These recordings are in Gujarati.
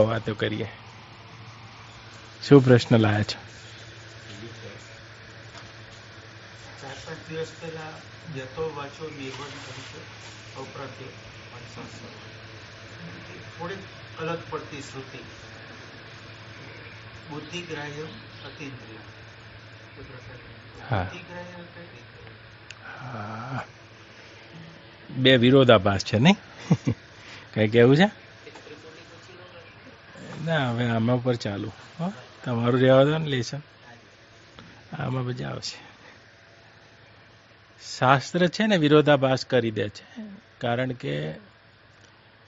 વાતો કરીએ. શું પ્રશ્ન લાયા છો? 4-5 દિવસ પહેલા જતો વાંચો નિર્માણ તરીકે અપ્રાપ્ય થોડીક અલગ પડતી શ્રુતિ બુદ્ધિગ્રાહ્ય અતિન્દ્રિય. હા. બુદ્ધિગ્રાહ્ય કઈ? હા, બે વિરોધાભાસ છે નહીં? કઈ કેવું છે? ના, હવે આમાં ઉપર ચાલુ. તમારું રહેવા દો ને લેસન, આમાં પછી આવશે. શાસ્ત્ર છે ને વિરોધાભાસ કરી દે છે, કારણ કે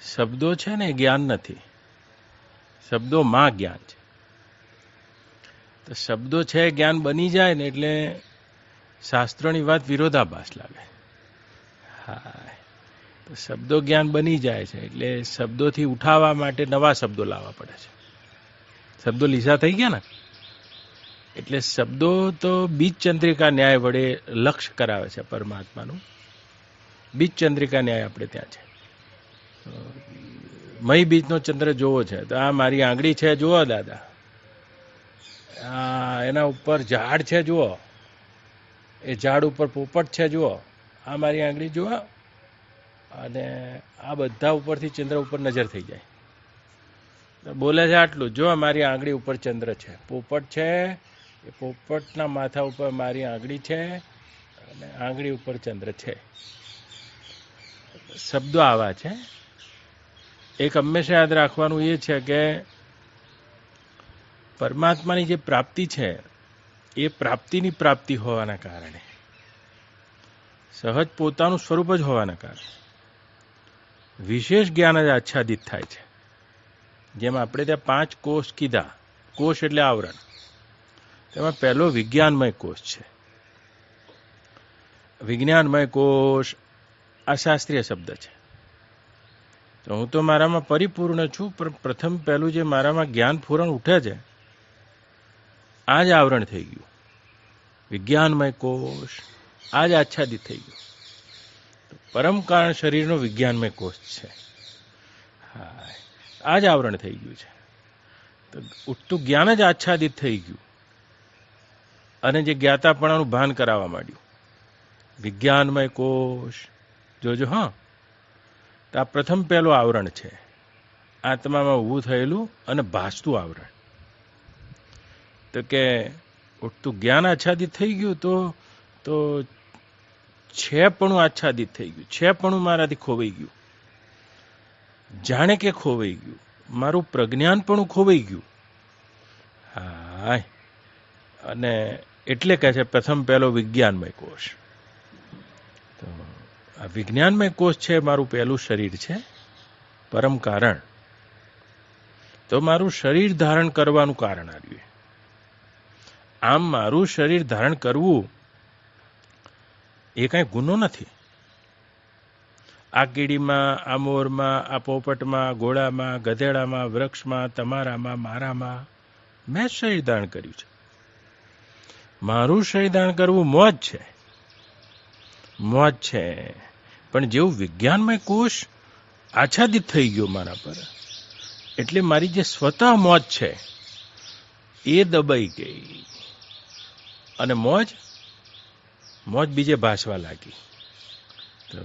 શબ્દો છે ને જ્ઞાન નથી, શબ્દોમાં જ્ઞાન છે. તો શબ્દો છે જ્ઞાન બની જાય ને એટલે શાસ્ત્રોની વાત વિરોધાભાસ લાગે. હા, તો શબ્દો જ્ઞાન બની જાય છે એટલે શબ્દોથી ઉઠાવવા માટે નવા શબ્દો લાવવા પડે છે. શબ્દો લીસા થઈ ગયા ને એટલે શબ્દો તો બીજ ચંદ્રિકા ન્યાય વડે લક્ષ્ય કરાવે છે પરમાત્માનું. બીજ ચંદ્રિકા ન્યાય આપણે ત્યાં છે. મહી બીજનો ચંદ્ર જોવો છે તો આ મારી આંગળી છે, જુઓ દાદા, એના ઉપર ઝાડ છે, જુઓ, એ ઝાડ ઉપર પોપટ છે, જુઓ, આ મારી આંગળી જુઓ, અને આ બધા ઉપરથી ચંદ્ર ઉપર નજર થઈ જાય. બોલે છે આટલું, જો મારી આંગળી ઉપર ચંદ્ર છે, પોપટ છે, એ પોપટના માથા ઉપર મારી આંગળી છે, અને આંગળી ઉપર ચંદ્ર છે. શબ્દો આવા છે. એક હંમેશા યાદ રાખવાનું એ છે કે પરમાત્માની જે પ્રાપ્તિ છે એ પ્રાપ્તિની પ્રાપ્તિ હોવાના કારણે, સહજ પોતાનું સ્વરૂપ જ હોવાના કારણે વિશેષ જ્ઞાન જ આચ્છાદિત થાય છે. જેમ આપણે ત્યાં 5 કોષ કીધા, કોષ એટલે આવરણ, તેમાં પહેલો વિજ્ઞાનમય કોષ છે. વિજ્ઞાનમય કોષ આ શાસ્ત્રીય શબ્દ છે. તો હું તો મારામાં પરિપૂર્ણ છું, પણ પ્રથમ પહેલું જે મારામાં જ્ઞાન ફૂરણ ઉઠે છે આ જ આવરણ થઈ ગયું. વિજ્ઞાનમય કોષ આ જ આચ્છાદિત થઈ ગયું. પરમ કારણ શરીરનો વિજ્ઞાનમય કોષ છે. હા, આ જ આવરણ થઈ ગયું છે. તો ઉઠતું જ્ઞાન જ આચ્છાદિત થઈ ગયું અને જે જ્ઞાતાપણાનું ભાન કરાવવા માંડ્યું. વિજ્ઞાનમય કોષ જોજો. હા, તો આ પ્રથમ પહેલું આવરણ છે, આત્મામાં ઊભું થયેલું અને ભાસતું આવરણ. તો કે ઉઠતું જ્ઞાન આચ્છાદિત થઈ ગયું તો છેપણું આચ્છાદિત થઈ ગયું. છેપણું મારાથી ખોવાઈ ગયું, જાણે કે ખોવાઈ ગયું. મારું પ્રજ્ઞાનપણું ખોવાઈ ગયું. હા, અને એટલે કહે છે પ્રથમ પહેલો વિજ્ઞાનમય કોષ. તો આ વિજ્ઞાનમય કોષ છે, મારું પહેલું શરીર છે, પરમ કારણ. તો મારું શરીર ધારણ કરવાનું કારણ આવ્યું. આમ મારું શરીર ધારણ કરવું એ કાંઈ ગુનો નથી. આ કીડીમાં, આ મોરમાં, આ પોપટમાં, ઘોડામાં, ગધેડામાં, વૃક્ષમાં, તમારામાં, મારામાં મેં જ શરીર ધારણ કર્યું છે. મારું શરીર ધારણ કરવું મોજ છે, મોજ છે. પણ જેવું વિજ્ઞાનમય કોષ આચ્છાદિત થઈ ગયો મારા પર, એટલે મારી જે સ્વતઃ મોજ છે એ દબાઈ ગઈ અને મોજ બીજે ભાસવા લાગી. તો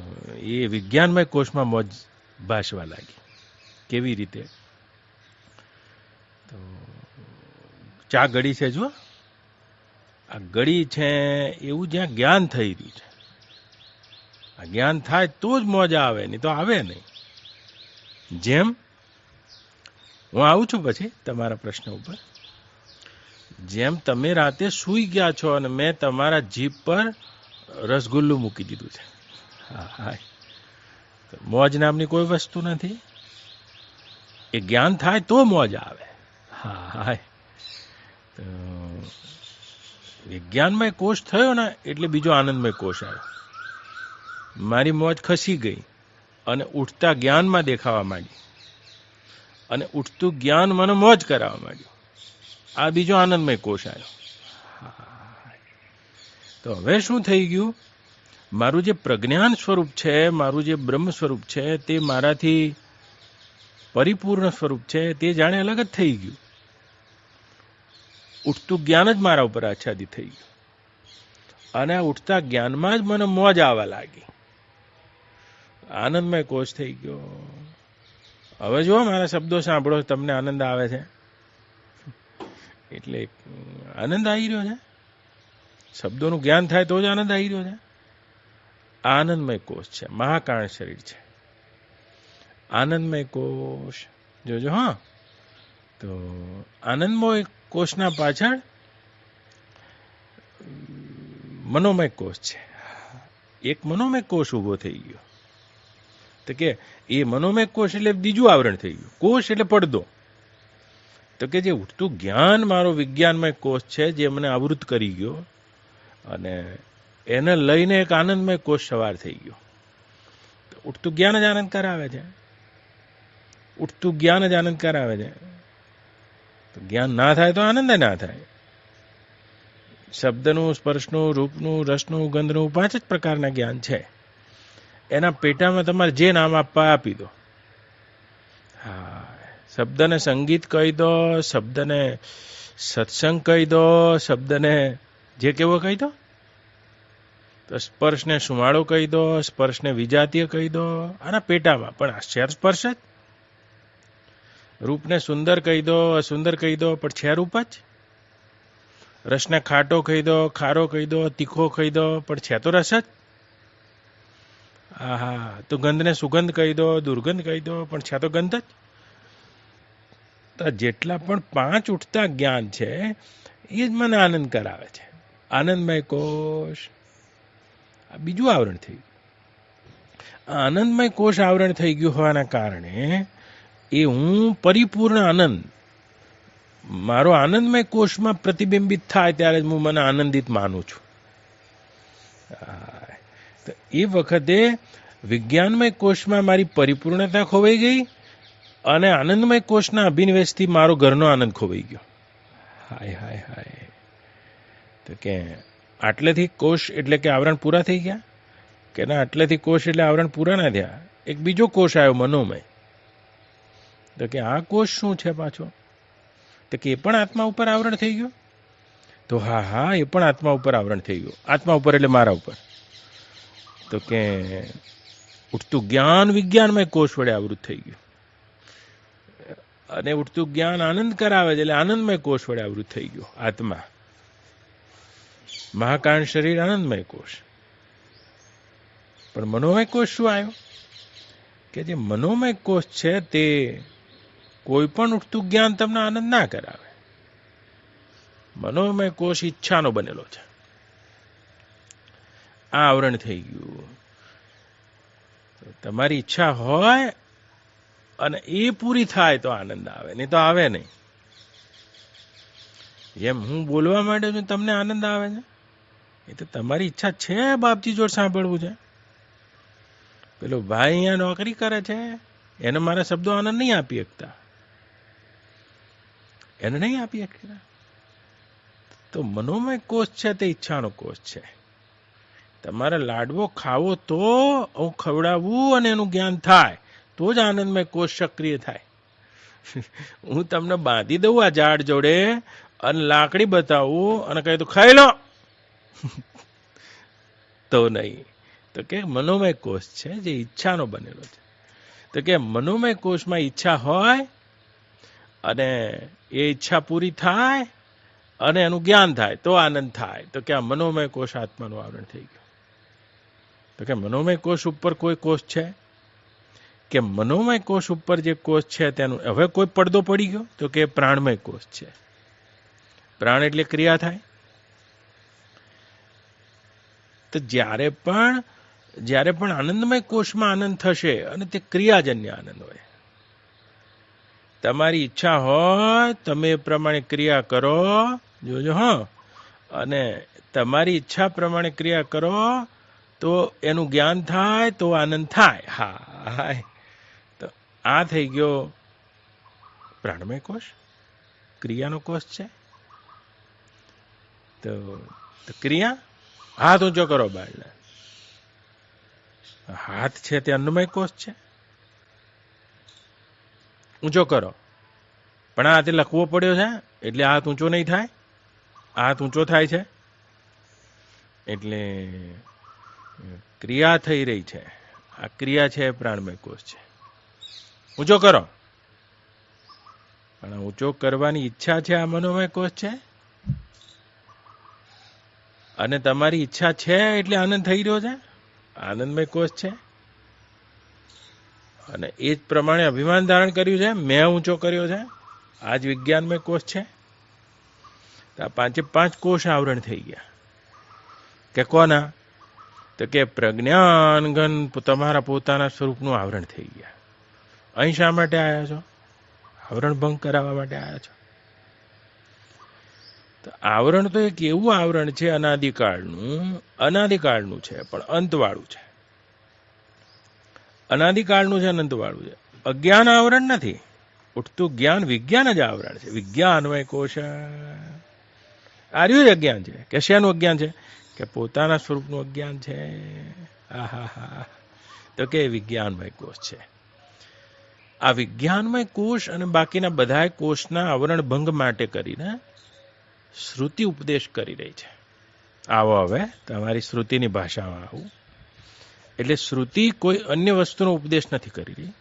એ વિજ્ઞાનમય કોષમાં મોજ ભાસવા લાગી. કેવી રીતે? તો ચા ગળી છે, જુઓ, આ ગળી છે એવું જ્યાં જ્ઞાન થઈ રહ્યું છે. આ જ્ઞાન થાય તો જ મોજ આવે, નહીં તો આવે નહીં. જેમ હું આવું છું પછી તમારા પ્રશ્ન ઉપર. જેમ તમે રાતે સૂઈ ગયા છો અને મેં તમારા જીભ પર રસગુલ્લું મૂકી દીધું છે. હા, મોજ નામની કોઈ વસ્તુ નથી. એ જ્ઞાન થાય તો મોજ આવે. હા, તો વિજ્ઞાનમય કોષ થયો ને એટલે બીજો આનંદમય કોષ આવ્યો. મારી મોજ ખસી ગઈ અને ઉઠતા જ્ઞાનમાં દેખાવા માંડી, અને ઉઠતું જ્ઞાન મને મોજ કરાવવા માંડ્યું. આ બીજો આનંદમય કોષ આવ્યો. તો હવે શું થઈ ગયું? મારું જે પ્રજ્ઞાન સ્વરૂપ છે, મારું જે બ્રહ્મ સ્વરૂપ છે, તે મારાથી પરિપૂર્ણ સ્વરૂપ છે તે જાણે અલગ જ થઈ ગયું. ઉઠતું જ્ઞાન જ મારા ઉપર આચ્છાદિત થઈ ગયું અને આ ઉઠતા જ્ઞાનમાં જ મને મોજ આવવા લાગી. આનંદમય કોષ થઈ ગયો. હવે જો મારા શબ્દો સાંભળો તમને આનંદ આવે છે, એટલે આનંદ આવી રહ્યો છે. શબ્દોનું જ્ઞાન થાય તો જ આનંદ આવી રહ્યો છે. આનંદમય કોષ છે, મહાકારણ શરીર છે. આનંદમય કોષ જોજો. હા, તો આનંદમય કોષના પાછળ મનોમય કોષ છે. એક મનોમય કોષ ઉભો થઈ ગયો. તો કે એ મનોમય કોષ એટલે બીજું આવરણ થઈ ગયું. કોષ એટલે પડદો. તો કે જે ઉઠતું જ્ઞાન મારો વિજ્ઞાનમય કોષ છે જે મને આવૃત કરી ગયો અને એને લઈને એક આનંદમય કોષ સવાર થઈ ગયો. ઉઠતું જ્ઞાન જ આનંદ કરાવે છે. ઉઠતું જ્ઞાન જ આનંદ કરાવે છે. તો જ્ઞાન ના થાય તો આનંદ ના થાય. શબ્દનું, સ્પર્શનું, રૂપનું, રસનું, ગંધનું 5 જ પ્રકારના જ્ઞાન છે. એના પેટામાં તમારે જે નામ આપવા આપી દો. હા, શબ્દને સંગીત કહી દો, શબ્દને સત્સંગ કહી દો, શબ્દને જે કેવો કહી દો. તો સ્પર્શને સુમાળો કહી દો, સ્પર્શને વિજાતીય કહી દો. આના પેટામાં પણ આ સ્પર્શ જ. રૂપને સુંદર કહી દો, અસુંદર કહી દો, પણ છે રૂપ જ. રસને ખાટો કહી દો, ખારો કહી દો, તીખો કહી દો, પણ છે તો રસ જ. આહા, તો ગંધને સુગંધ કહી દો, દુર્ગંધ કહી દો, પણ છે તો ગંધ જ. તો જેટલા પણ 5 ઉઠતા જ્ઞાન છે એ જ મને આનંદ કરાવે છે. આનંદમય કોષ આ બીજું આવરણ થઈ ગયું. આનંદમય કોષ આવરણ થઈ ગયું હોવાના કારણે એ હું પરિપૂર્ણ આનંદ મારો આનંદમય કોષમાં પ્રતિબિંબિત થાય ત્યારે જ હું મને આનંદિત માનું છું. તો એ વખતે વિજ્ઞાનમય કોષમાં મારી પરિપૂર્ણતા ખોવાઈ ગઈ અને આનંદમય કોષના અભિનિવેશથી મારો ઘરનો આનંદ ખોવાઈ ગયો. હાય હાય હાય. તો કે આટલેથી કોષ એટલે કે આવરણ પૂરા થઈ ગયા કે ના, આટલેથી કોષ એટલે આવરણ પૂરા ના થયા. એક બીજો કોષ આવ્યો, મનોમય. તો કે આ કોષ શું છે પાછો? તો કે એ પણ આત્મા ઉપર આવરણ થઈ ગયો. તો હા હા, એ પણ આત્મા ઉપર આવરણ થઈ ગયું. આત્મા ઉપર એટલે મારા ઉપર. તો કે ઉઠતું જ્ઞાન વિજ્ઞાનમય કોષ વડે આવૃત થઈ ગયું અને ઉઠતું જ્ઞાન આનંદ કરાવે છે એટલે આનંદમય કોષ વડે આવૃત થઈ ગયો. આત્મા મહાકારણ શરીર આનંદમય કોષ. પણ મનોમય કોષ શું આવ્યો? કે જે મનોમય કોષ છે તે કોઈ પણ ઉઠતું જ્ઞાન તમને આનંદ ના કરાવે. મનોમય કોષ ઈચ્છાનો બનેલો છે. આ આવરણ થઈ ગયું. તમારી ઈચ્છા હોય અને એ પૂરી થાય તો આનંદ આવે, નહીં તો આવે નહીં. જેમ હું બોલવા માંડ્યો છું તમને આનંદ આવે છે, એ તો તમારી ઈચ્છા છે બાપજી જોડે સાંભળવું છે. પેલો ભાઈ અહીંયા નોકરી કરે છે, એને મારા શબ્દો આનંદ નહીં આપી શકતા, એને નહીં આપી શકતા. તો મનોમય કોષ છે તે ઈચ્છાનો કોષ છે. તમારે લાડવો ખાવો તો હું ખવડાવવું અને એનું જ્ઞાન થાય તો જ આનંદમય કોષ સક્રિય થાય. હું તમને બાંધી દઉં આ ઝાડ જોડે અને લાકડી બતાવું અને કહી દઉં ખાઈ લો તો નહીં. તો કે મનોમય કોષ છે જે ઈચ્છાનો બનેલો છે. તો કે મનોમય કોષમાં ઈચ્છા હોય અને એ ઈચ્છા પૂરી થાય અને એનું જ્ઞાન થાય તો આનંદ થાય. તો કે આ મનોમય કોષ આત્માનું આવરણ થઈ ગયું. તો કે મનોમય કોષ ઉપર કોઈ કોષ છે કે મનોમય કોષ ઉપર જે કોષ છે તેનું હવે કોઈ પડદો પડી ગયો? તો કે પ્રાણમય કોષ છે. પ્રાણ એટલે ક્રિયા થાય. તો જ્યારે પણ આનંદમય કોષમાં આનંદ થશે અને તે ક્રિયાજન્ય આનંદ હોય. તમારી ઈચ્છા હોય તમે એ પ્રમાણે ક્રિયા કરો, જોજો. હા, અને તમારી ઈચ્છા પ્રમાણે ક્રિયા કરો તો એનું જ્ઞાન થાય તો આનંદ થાય. હા, તો આ થઈ ગયો પ્રાણમય કોષ, ક્રિયાનો કોષ છે. તો ક્રિયા હાથ ઊંચો કરો બાળને. હાથ છે તે અન્નમય કોષ છે. ઊંચો કરો. પણ આ હાથે લખવો પડ્યો છે એટલે આ હાથ ઊંચો નહીં થાય, આ હાથ ઊંચો થાય છે. એટલે ક્રિયા થઈ રહી છે. આ ક્રિયા છે પ્રાણમય કોષ છે. ઊંચો કરો. પણ ઊંચો કરવાની ઈચ્છા છે આ મનોમય કોષ છે. અને તમારી ઈચ્છા છે એટલે આનંદ થઈ રહ્યો છે, આનંદમય કોષ છે. અને એ જ પ્રમાણે અભિમાન ધારણ કર્યું છે, મેં ઊંચો કર્યો છે, આ જ વિજ્ઞાનમય કોષ છે. તો આ પાંચે પાંચ કોષ આવરણ થઈ ગયા. કે કોના? તો કે પ્રજ્ઞાન ઘન તમારા પોતાના સ્વરૂપનું આવરણ થઈ ગયા. અહીં શા માટે આવ્યા છો? આવરણ ભંગ કરાવવા માટે આવ્યા છો. તો આવરણ તો એક એવું આવરણ છે અનાદિકાળનું છે, પણ અંતવાળું છે. અનાદિકાળનું છે, અનંતવાળું છે. અજ્ઞાન આવરણ નથી. ઉઠતું જ્ઞાન વિજ્ઞાન જ આવરણ છે. વિજ્ઞાનમય કોષ આર્યું જ અજ્ઞાન છે. કે શેનું અજ્ઞાન છે? કે પોતાના સ્વરૂપનું અજ્ઞાન છે. આહા, તો કે વિજ્ઞાનમય કોષ છે. આ વિજ્ઞાનમય કોષ અને બાકીના બધા કોષના આવરણ ભંગ માટે કરીને શ્રુતિ ઉપદેશ કરી રહી છે. આવો હવે તમારી શ્રુતિની ભાષામાં આવું. એટલે શ્રુતિ કોઈ અન્ય વસ્તુનો ઉપદેશ નથી કરી રહી.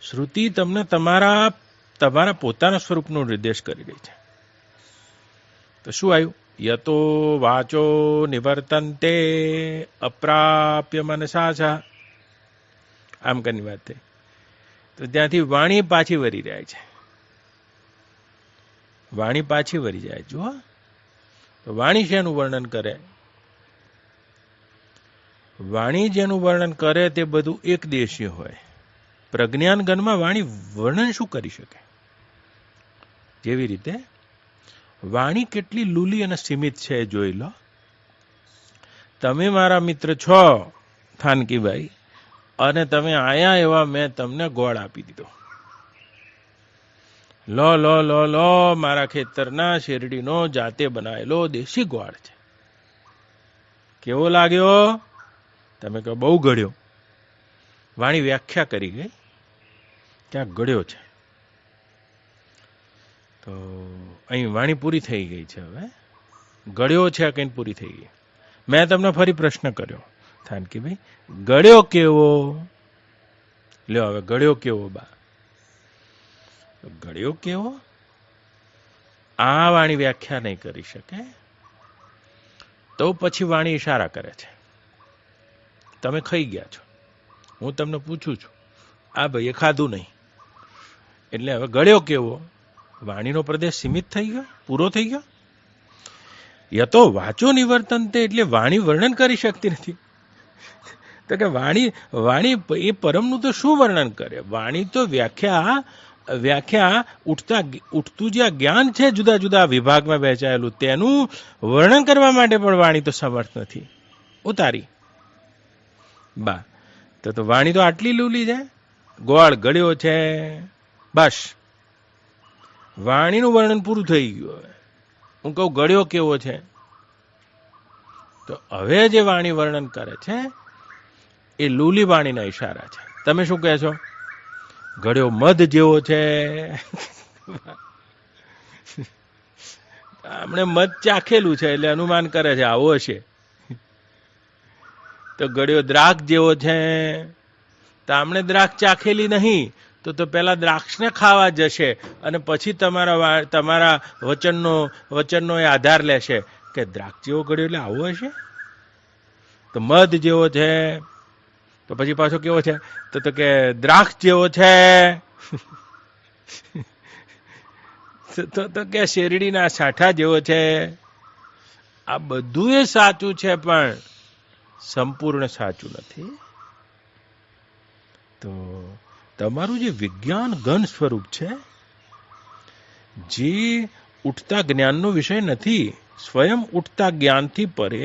શ્રુતિ તમને તમારા પોતાના સ્વરૂપનો નિર્દેશ કરી રહી છે. તો શું આવ્યું? યતો વાચો નિવર્તન્તે અપ્રાપ્ય મનસા છ. આમ કરીને વાત થઈ. તો ત્યાંથી વાણી પાછી વળી જાય છે. વાણી પાછી વળી જાય. જુઓ, તો વાણી શેનું વર્ણન કરે? વાણી જેનું વર્ણન કરે તે બધું એક દેશીય હોય. પ્રજ્ઞાન ગણમાં વાણી વર્ણન શું કરી શકે? જેવી રીતે વાણી કેટલી લૂલી અને સીમિત છે જોઈ લો. તમે મારા મિત્ર છો થાનકીભાઈ, અને તમે આયા એવા મેં તમને ગોળ આપી દીધો. લો લો લો લો, મારા ખેતરના શેરડીનો જાતે બનાવેલો દેશી ગોળ છે. કેવો લાગ્યો? તમે કહો બહુ ગળ્યો. વાણી વ્યાખ્યા કરી ગઈ ક્યાં ગળ્યો છે. તો અહીં વાણી પૂરી થઈ ગઈ છે. હવે ગળ્યો છે કઈ પૂરી થઈ ગઈ. મેં તમને ફરી પ્રશ્ન કર્યો થાનકીભાઈ, ગળ્યો કેવો? લ્યો હવે ગળ્યો કેવો બા? ગળ્યો કેવો? આ વાણી વ્યાખ્યા નહીં કરી શકે. તો પછી વાણી ઈશારા કરે છે. તમે ખાઈ ગયા છો, હું તમને પૂછું છું, આ ભાઈએ ખાધું નહીં, એટલે હવે ગળ્યો કેવો? વાણીનો પ્રદેશ સીમિત થઈ ગયો, પૂરો થઈ ગયો. યતો વાચો નિવર્તનતે, એટલે વાણી વર્ણન કરી શકતી નથી. તો કે વાણી એ પરમનું તો શું વર્ણન કરે? વાણી તો વ્યાખ્યા ઉઠતું જે જ્ઞાન છે જુદા જુદા વિભાગમાં વહેંચાયેલું, તેનું વર્ણન કરવા માટે પણ વાણી તો સમર્થ નથી. ઉતારી બા તો વાણી તો આટલી લૂલી છે. ગોળ ગળ્યો છે, બસ વાણીનું વર્ણન પૂરું થઈ ગયું. હું કહું ગળ્યો કેવો છે, તો હવે જે વાણી વર્ણન કરે છે એ લૂલી વાણીના ઈશારા છે. તમે શું કહે છો? ગળ્યો મધ જેવો છે. આપણે મધ ચાખેલું છે એટલે અનુમાન કરે છે આવો હશે. તો ગળ્યો દ્રાક્ષ જેવો છે, તો આપણે દ્રાક્ષ ચાખેલી નહીં, તો પેલા દ્રાક્ષને ખાવા જશે અને પછી તમારા વચનનો એ આધાર લેશે કે દ્રાક્ષ જેવો ગળ્યો એટલે આવો હશે. તો મધ જેવો છે, તો પછી પાછો કેવો છે? તો કે દ્રાક્ષ જેવો છે. તો કે શેરડીના સાઠા જેવો છે. આ બધું એ સાચું છે, પણ સંપૂર્ણ સાચું નથી. તો તમારું જે વિજ્ઞાન ઘન સ્વરૂપ છે, જે ઉઠતા જ્ઞાનનો વિષય નથી, સ્વયં ઉઠતા જ્ઞાનથી પરે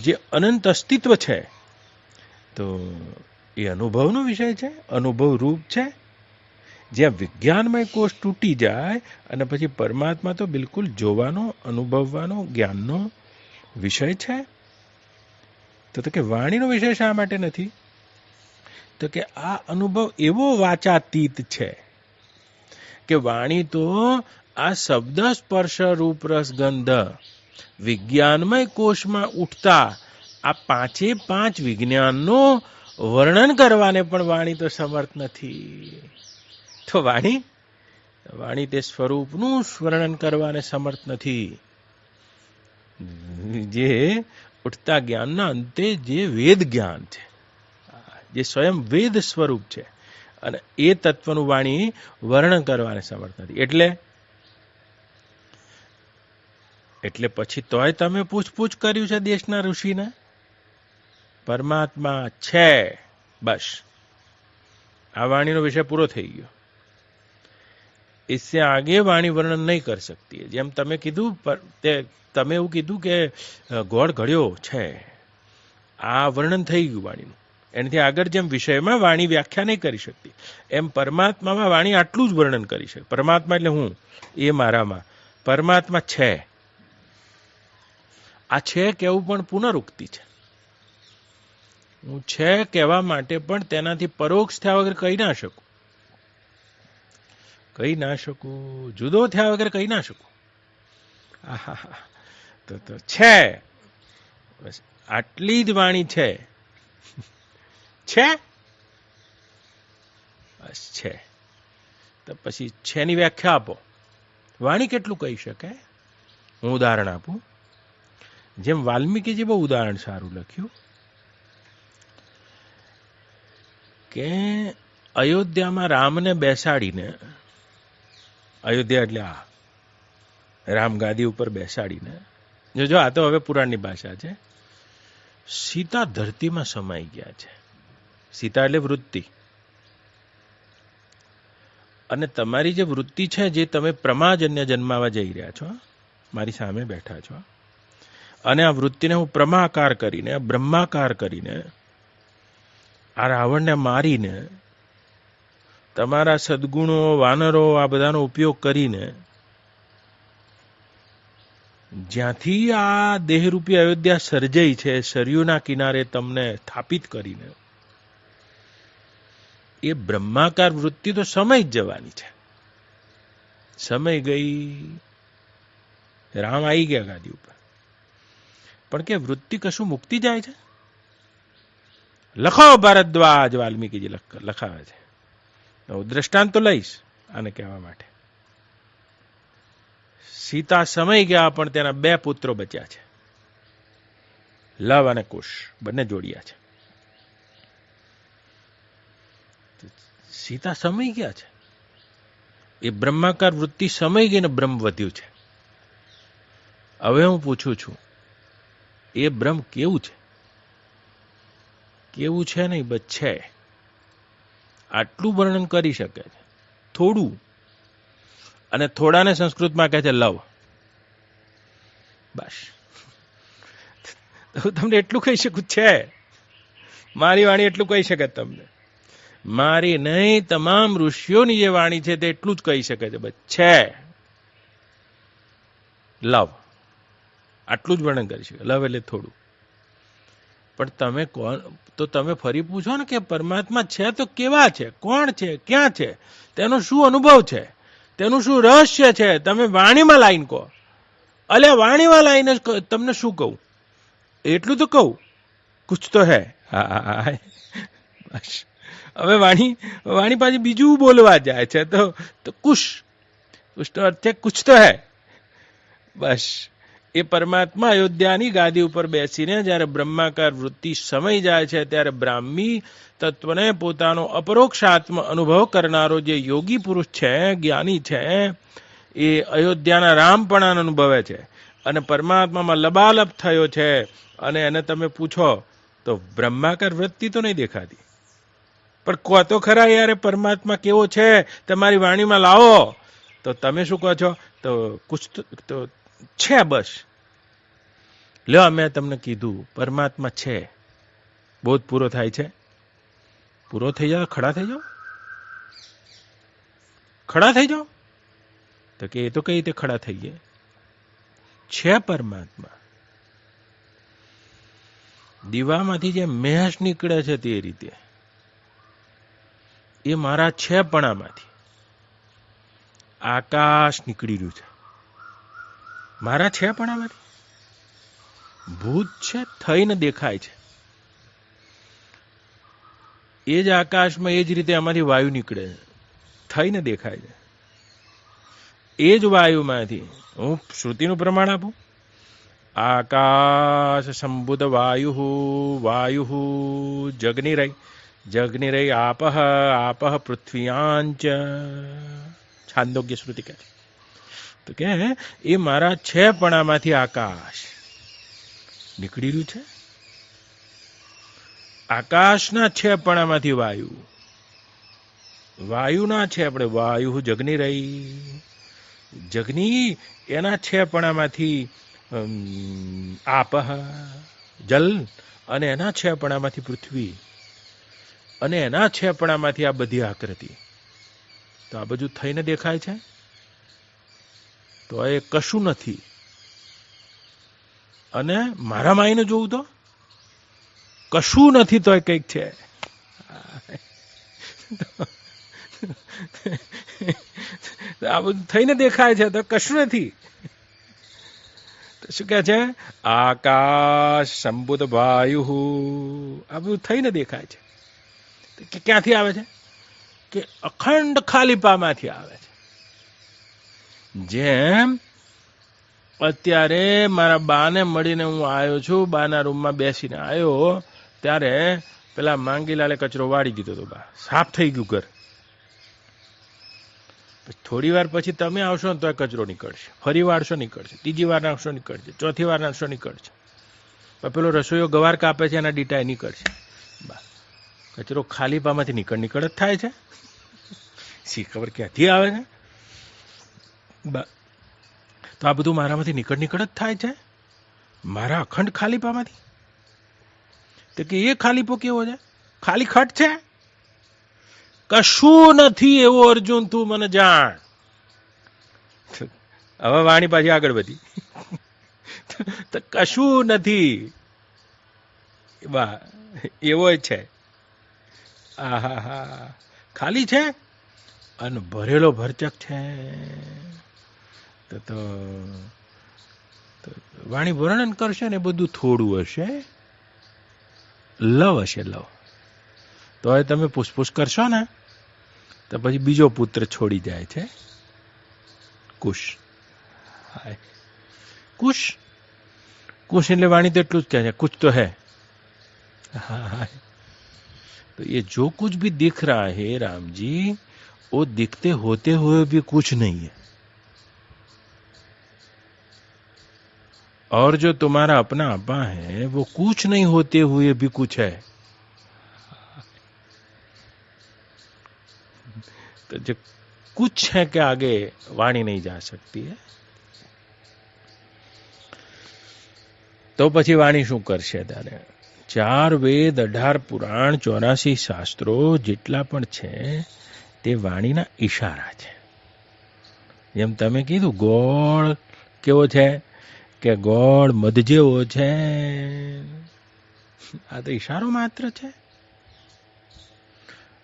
જે અનંત અસ્તિત્વ છે, તો એ અનુભવનો વિષય છે, અનુભવ રૂપ છે. જ્યાં વિજ્ઞાનમય કોષ તૂટી જાય અને પછી પરમાત્મા તો બિલકુલ જોવાનો, અનુભવવાનો, જ્ઞાનનો વિષય છે. તો કે વાણીનો વિષય શા માટે નથી? તો કે આ અનુભવ એવો વાચાતીત છે કે વાણી તો આ શબ્દ સ્પર્શ રૂપ રસ ગંધ વિજ્ઞાનમય કોષમાં ઉઠતા આ પાંચે પાંચ વિજ્ઞાનનું વર્ણન કરવાને પણ વાણી તો સમર્થ નથી. તો વાણી તે સ્વરૂપનું વર્ણન કરવાને સમર્થ નથી. જે ઉઠતા જ્ઞાનના અંતે જે વેદ જ્ઞાન છે, જે સ્વયં વેદ સ્વરૂપ છે, અને એ તત્વનું વાણી વર્ણન કરવાને સમર્થ નથી. એટલે પછી તોય તમે પૂછપૂછ કર્યું છે દેશના ઋષિને. પરમાત્મા છે, બસ આ વાણીનો વિષય પૂરો થઈ ગયો. इससे आगे वाणी वर्णन नहीं कर सकती. જેમ તમે કીધું, તમે એવું કીધું કે ગોળ ઘડ્યો છે, આ વર્ણન થઈ ગયું વાણીનું. એનાથી આગળ જેમ વિષયમાં વાણી વ્યાખ્યા નહીં કરી શકતી, એમ પરમાત્મામાં વાણી આટલું જ વર્ણન કરી શકે. પરમાત્મા એટલે હું, એ મારામાં પરમાત્મા છે. આ છે કહેવું પણ પુનરુક્તિ છે. હું છે કહેવા માટે પણ તેનાથી પરોક્ષ થયા વગર કહી ના શકું, જુદો થયા વગર કહી ના શકું. આહા, તો છે, બસ આટલી જ વાણી છે. બસ છે. તો પછી છેની વ્યાખ્યા આપો. વાણી કેટલું કહી શકે? હું ઉદાહરણ આપું. જેમ વાલ્મીકીજી બહુ ઉદાહરણ સારું લખ્યું કે અયોધ્યામાં રામને બેસાડીને, અયોધ્યા એટલે આ રામ ગાદી ઉપર બેસાડીને, જો આ તો હવે પુરાણની ભાષા છે, સીતા ધરતીમાં સમાઈ ગયા છે. સીતા એટલે વૃત્તિ. અને તમારી જે વૃત્તિ છે, જે તમે પ્રમાજન્ય જન્માવા જઈ રહ્યા છો, મારી સામે બેઠા છો, અને આ વૃત્તિને હું પ્રમાકાર કરીને, બ્રહ્માકાર કરીને, આ રાવણને મારીને, તમારા સદગુણો, વાનરો, આ બધાનો ઉપયોગ કરીને, જ્યાંથી આ દેહરૂપી અયોધ્યા સર્જાઈ છે, સરયુના કિનારે તમને સ્થાપિત કરીને, એ બ્રહ્માકાર વૃત્તિ તો સમય જ જવાની છે. સમય ગઈ, રામ આવી ગયા ગાદી ઉપર. પણ કે વૃત્તિ કશું મુક્તિ જાય છે? લખો ભારદ્વાજ, વાલ્મીકીજી લખાવે છે. હું દ્રષ્ટાંત તો લઈશ આને કહેવા માટે. સીતા સમય ગયા, પણ તેના 2 પુત્રો બચ્યા છે, લવ અને કુશ, બંને જોડિયા છે. સીતા સમય ગયા છે. એ બ્રહ્માકાર વૃત્તિ સમય ગઈને બ્રહ્મ વધ્યું છે. હવે હું પૂછું છું, એ બ્રહ્મ કેવું છે? કેવું છે નહીં, બસ છે. આટલું વર્ણન કરી શકે છે, થોડું. અને થોડાને સંસ્કૃતમાં કહે છે લવ. બસ હું તમને એટલું કહી શકું છે. મારી વાણી એટલું કહી શકે તમને. મારી નહીં, તમામ ઋષિઓની જે વાણી છે તે એટલું જ કહી શકે છે, બસ છે લવ. આટલું જ વર્ણન કરી શકે. લવ એટલે થોડું. પણ તમે કોણ? તો તમે ફરી પૂછો ને કે પરમાત્મા છે તો કેવા છે, કોણ છે, ક્યાં છે, તેનો શું અનુભવ છે, તેનું શું રહસ્ય છે? તમે વાણીમાં લાઈને કહો. અલે વાણીમાં લાઈને તમને શું કહું? એટલું તો કહું, કુછ તો હે. હા, બસ. હવે વાણી પાછી બીજું બોલવા જાય છે, તો કુશ તો અર્થ છે કુછ તો હે. બસ એ પરમાત્મા અયોધ્યાની ગાદી ઉપર બેસીને જ્યારે બ્રહ્માકાર વૃત્તિ સમય જાય છે, ત્યારે બ્રાહ્મી તત્વને પોતાનો અપરોક્ષાત્મ અનુભવ કરનારો જે યોગી પુરુષ છે, જ્ઞાની છે, એ અયોધ્યાના રામપણાને અનુભવે છે અને પરમાત્મામાં લબાલબ થયો છે. અને એને તમે પૂછો તો બ્રહ્માકાર વૃત્તિ તો નહીં દેખાતી, પણ કહો તો ખરા યાર પરમાત્મા કેવો છે, તમારી વાણીમાં લાવો. તો તમે શું કહો છો? તો કુછ તો છે. બસ લ્યો, મેં તમને કીધું પરમાત્મા છે. બોધ પૂરો થાય છે. પૂરો થઈ જાવ, ખડા થઈ જાઓ. ખડા થઈ જાઓ. તો કે એ તો કઈ રીતે ખડા થઈએ? છે પરમાત્મા. દીવામાંથી જે મેહશ નીકળે છે તે રીતે એ મારા છેપણામાંથી આકાશ નીકળી રહ્યું છે. મારા છેપણામાંથી ભૂત છે થઈને દેખાય છે. એ જ આકાશમાં એ જ રીતે આમાંથી વાયુ નીકળે છે, થઈને દેખાય છે. એ જ વાયુમાંથી હું શ્રુતિનું પ્રમાણ આપું. આકાશ સંબુધ વાયુ વાયુ જગનિરય જગનિરય આપહ આપહ પૃથ્વીયાંચ. છાંદોગ્ય શ્રુતિ કહે છે. તો કે એ મારા છેપણામાંથી આકાશ નીકળી રહ્યું છે. આકાશના છેપણામાંથી વાયુ, વાયુના છે આપણે વાયુ જગની રહી જગની એના છેપણામાંથી આપહ જલ, અને એના છેપણામાંથી પૃથ્વી, અને એના છેપણામાંથી આ બધી આકૃતિ. તો આ બધું થઈને દેખાય છે. તો એ કશું નથી. અને મારામાં આવીને જોવું તો કશું નથી, તો એ કંઈક છે. આ બધું થઈને દેખાય છે તો કશું નથી. તો શું કહે છે? આકાશ સંબુધ વાયુ, આ બધું થઈને દેખાય છે. કે ક્યાંથી આવે છે? કે અખંડ ખાલીપામાંથી આવે છે. જેમ અત્યારે મારા બાને મળીને હું આવ્યો છું, બાના રૂમમાં બેસીને આવ્યો, ત્યારે પેલા માંગીલાલે કચરો વાળી દીધો હતો, બા સાફ થઈ ગયું ઘર. થોડી વાર પછી તમે આવશો ને તો કચરો નીકળશે, ફરી વારશો નીકળશે, ત્રીજી વાર નાખશો નીકળશે, ચોથી વાર નાખશો નીકળશે. પેલો રસોઈયો ગવાર કાપે છે એના ડીટાએ નીકળશે. બા કચરો ખાલી પામાંથી નીકળ જ થાય છે. શી ખબર ક્યાંથી આવે છે. બા તો આ બધું મારામાંથી નીકળ જ થાય છે, મારા અખંડ ખાલીપામાંથી. તો કે એ ખાલીપો કેવો છે? ખાલી ખટ છે, કશું નથી એવો. અર્જુન તું મને જાણ. હવે વાણી પાછી આગળ વધી. તો કશું નથી, બા એવો જ છે. આહા, ખાલી છે અને ભરેલો ભરચક છે. તો વાણી વર્ણન કરશે ને બધું થોડું હશે, લવ હશે, લવ. તો હવે તમે પૂછપૂછ કરશો ને તો પછી બીજો પુત્ર છોડી જાય છે, કુશ. કુશ કુશ એટલે વાણી તો એટલું જ કહે છે, કુછ તો હૈ. तो ये जो कुछ भी दिख रहा है राम जी, वो दिखते होते हुए भी कुछ नहीं है. और जो तुम्हारा अपना अपा है वो कुछ नहीं होते हुए भी कुछ है. तो जो कुछ है के आगे वाणी नहीं जा सकती है. तो પછી વાણી શું કરશે? ત્યારે 4 વેદ 18 પુરાણ 84 શાસ્ત્રો જેટલા પણ છે તે વાણીના ઈશારા છે. જેમ તમે કીધું ગોળ કેવો છે કે ગોળ મધ જેવો છે, આ તો ઈશારો માત્ર છે.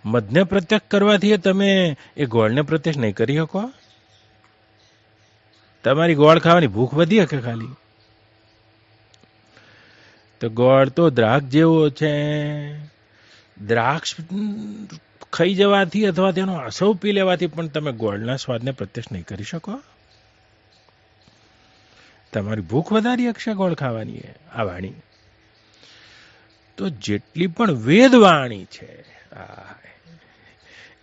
મધને પ્રત્યક્ષ કરવાથી તમે એ ગોળને પ્રત્યક્ષ નહીં કરી શકો. તમારી ગોળ ખાવાની ભૂખ વધી કે ખાલી? તો ગોળ તો દ્રાક્ષ જેવો છે. દ્રાક્ષ ખાઈ જવાથી અથવા તેનો આસવ પી લેવાથી પણ તમે ગોળના સ્વાદને પ્રત્યક્ષ નહીં કરી શકો. તમારી ભૂખ વધારી શકશે ગોળ ખાવાની આ વાણી. તો જેટલી પણ વેદવાણી છે,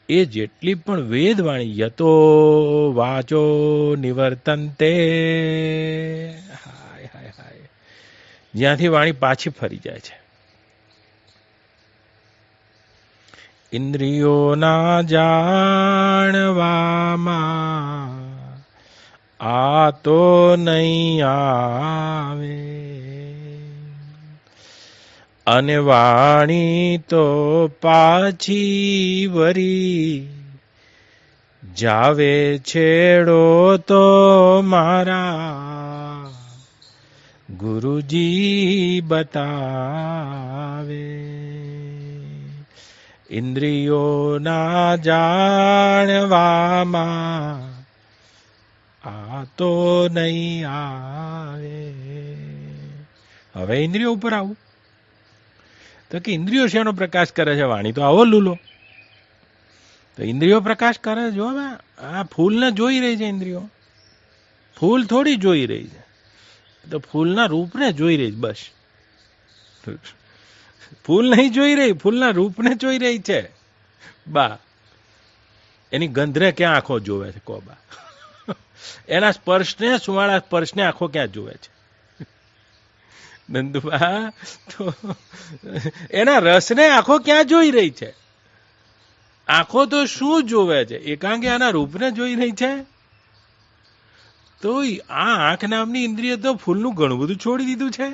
એ જેટલી પણ વેદવાણી યતો વાચો નિવર્તન્તે, જ્યાંથી વાણી પાછી ફરી જાય છે. ઇન્દ્રિયોના જાણવામાં આ તો નહીં આવે, અને વાણી તો પાછી વરી જાવે છેડો તો મારા ગુરુજી બતાવે. ઇન્દ્રિયોના જાણવામાં આ તો નહીં આવે. હવે ઇન્દ્રિયો ઉપર આવું તો કે ઇન્દ્રિયો શેનો પ્રકાશ કરે છે? વાણી તો આવો લૂલો. તો ઇન્દ્રિયો પ્રકાશ કરે. જો આ ફૂલને જોઈ રહી છે ઇન્દ્રિયો, ફૂલ થોડી જોઈ રહી છે. તો ફૂલના રૂપને જોઈ રહી છે બસ. ફૂલ નહીં જોઈ રહી, ફૂલના રૂપને જોઈ રહી છે બા. એની ગંધને ક્યાં આંખો જોવે છે કોબા? એના સ્પર્શને, સુવાળા સ્પર્શને આંખો ક્યાં જોવે છે નંદુબા? તો એના રસને આંખો ક્યાં જોઈ રહી છે? આંખો તો શું જોવે છે? એકાંગે આના રૂપને જોઈ રહી છે. તો આ આંખ નામની ઇન્દ્રિય તો ફૂલનું ઘણું બધું છોડી દીધું છે.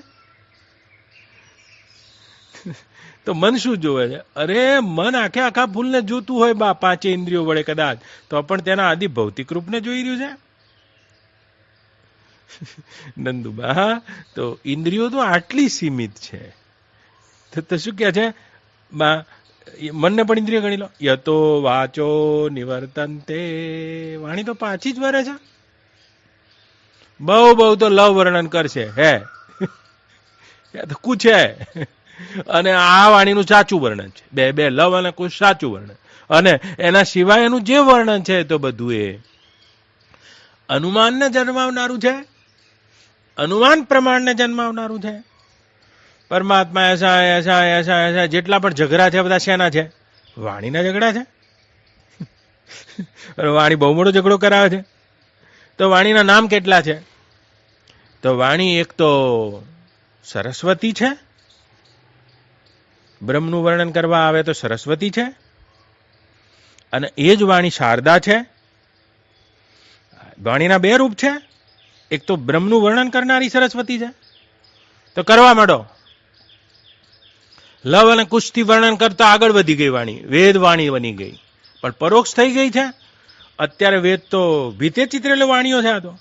તો મન શું જોવે છે? અરે મન આખે આખા ફૂલને જોતું હોય બા, પાંચે ઇન્દ્રિયો વડે કદાચ, તો પણ તેના આદિ ભૌતિક રૂપને જોઈ રહ્યું છે નંદુબા. તો ઇન્દ્રિયો તો આટલી સીમિત છે. તો શું કહે છે બા? મનને પણ ઇન્દ્રિય ગણી લો. યતો વાચો નિવર્તન્તે, વાણી તો પાછી જ વરે છે. બહુ બહુ તો લવ વર્ણન કરશે હે તો કુછ હે. અને આ વાણીનું સાચું વર્ણન છે. બે બે લવ અને કુછ સાચું વર્ણન. અને એના સિવાયનું જે વર્ણન છે તો બધું એ અનુમાનને જન્માવનારું છે, અનુમાન પ્રમાણને જન્માવનારું છે. પરમાત્મા એસા એસા એસા એસા જેટલા પણ ઝઘડા છે બધા શેના છે? વાણીના ઝઘડા છે. વાણી બહુ મોટો ઝઘડો કરાવે છે. તો વાણીના નામ કેટલા છે? તો વાણી એક તો સરસ્વતી છે. બ્રહ્મનું વર્ણન કરવા આવે તો સરસ્વતી છે. અને એ જ વાણી શારદા છે. વાણીના બે રૂપ છે. એક તો બ્રહ્મનું વર્ણન કરનારી સરસ્વતી છે. તો કરવા માંડો. લવ અને કુશથી વર્ણન કરતા આગળ વધી ગઈ વાણી, વેદ વાણી બની ગઈ. પણ પરોક્ષ થઈ ગઈ છે. અત્યારે વેદ તો ભીતે ચિત્રેલો વાણીઓ છે. આ તો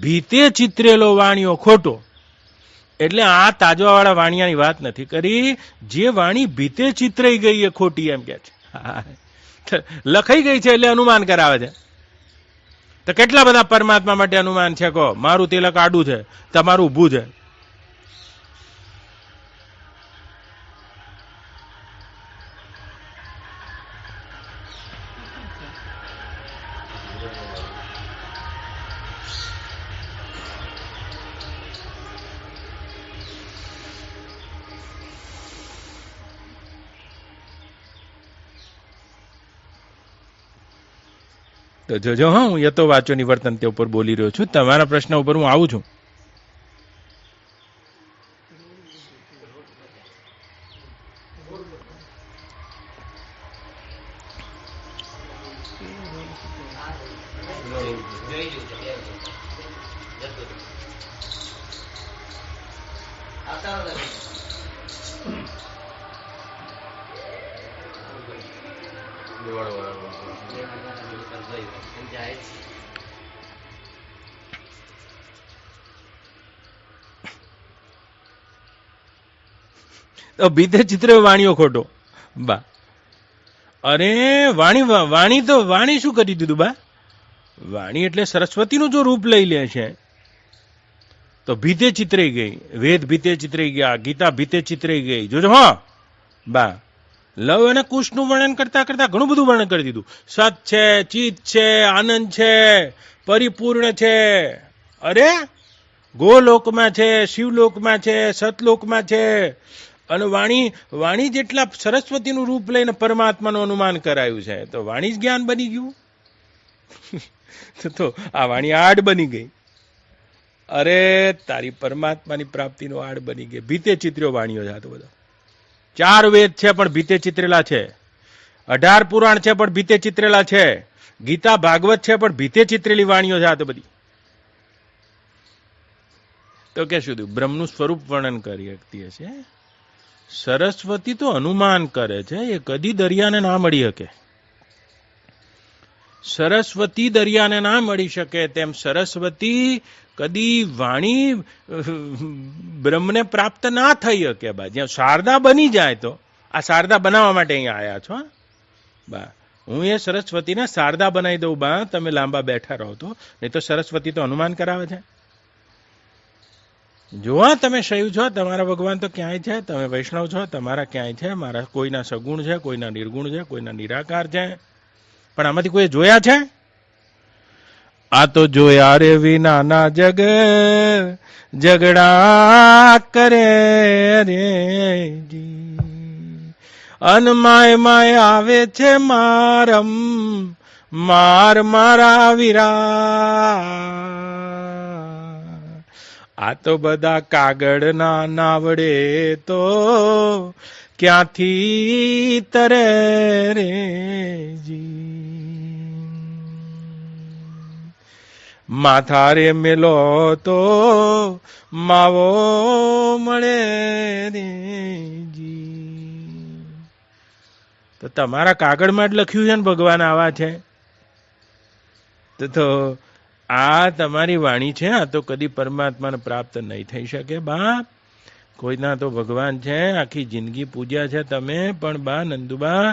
ભીતે ચિત્રેલો વાણીઓ ખોટો. એટલે આ તાજવાવાળા વાણિયાની વાત નથી કરી. જે વાણી ભીતે ચિત્રાઈ ગઈ એ ખોટી એમ કે છે. લખાઈ ગઈ છે એટલે અનુમાન કરાવે છે. તો કેટલા બધા પરમાત્મા માટે અનુમાન છે કહો? મારું તિલક આડું છે, તમારું ઊભું છે. તો જોજો હા, હું યતો વાચો નિવર્તન તે ઉપર બોલી રહ્યો છું. તમારા પ્રશ્ન ઉપર હું આવું છું. તો ભીતે ચિત્ર વાણીઓ ખોટો બા. અરે વાણી તો વાણી શું કરી દીધું બા? વાણી એટલે સરસ્વતીનું જો રૂપ લઈ લે છે તો ભીતે ચિતરાઈ ગઈ. વેદ ભીતે ચિતરાઈ ગયા, ગીતા ભીતે ચિતરાઈ ગઈ. જોજો હા બા. લવ અને કુશનું વર્ણન કરતા કરતા ઘણું બધું વર્ણન કરી દીધું. સત છે, ચિત છે, આનંદ છે, પરિપૂર્ણ છે. અરે ગોલોકમાં છે, શિવલોકમાં છે, સતલોકમાં છે. અને વાણી જેટલા સરસ્વતીનું રૂપ લઈને પરમાત્માનું અનુમાન કરાયું છે. તો વાણી જ જ્ઞાન બની ગયું. તો આ વાણી આડ બની ગઈ. અરે તારી પરમાત્માની પ્રાપ્તિનો આડ બની ગઈ. ભીતે ચિત્ર્યો વાણીઓ છે. તો બધા 4 વેદ છે પણ ભીતે ચિત્રેલા છે. 18 પુરાણ છે પણ ભીતે ચિત્રેલા છે. ગીતા ભાગવત છે પણ ભીતે ચિત્રેલી વાણીઓ છે. તો બધી તો કે શું બ્રહ્મનું સ્વરૂપ વર્ણન કરી શકતી હશે. સરસ્વતી તો અનુમાન કરે છે. એ કદી દરિયાને ના મળી શકે. સરસ્વતી દરિયાને ના મળી શકે તેમ સરસ્વતી કદી વાણી બ્રહ્મને પ્રાપ્ત ના થઈ શકે. જ્યાં શારદા બની જાય તો આ શારદા બનાવવા માટે અહીંયા આવ્યા છો બા. હું એ સરસ્વતીને શારદા બનાવી દઉં બા, તમે લાંબા બેઠા રહો તો. નહીં તો સરસ્વતી તો અનુમાન કરાવે છે. જો તમે શૈવ છો, તમારા ભગવાન તો ક્યાંય છે, તમે વૈષ્ણવ છો, તમારા ક્યાંય છે. મારા કોઈના સગુણ છે, કોઈના નિર્ગુણ છે, કોઈના નિરાકાર છે. પણ આમાંથી કોઈ જોયા છે? આ તો જોયા રે વિના ના જગ ઝઘડા કરે રે જી. અન માય માય આવે છે મારમ માર મારા વીરા. આ તો બધા કાગળના નાવડે તો ક્યાંથી તરે રે જી. માથા રે મેલો તો માવો મળે રે જી. તો તમારા કાગળમાં જ લખ્યું છે ને ભગવાન આવા છે. તો આ તમારી વાણી છે, આ તો કદી પરમાત્માને પ્રાપ્ત નહીં થઈ શકે બા. કોઈના તો ભગવાન છે, આખી જિંદગી પૂજ્યા છે તમે, પણ બા નંદુબા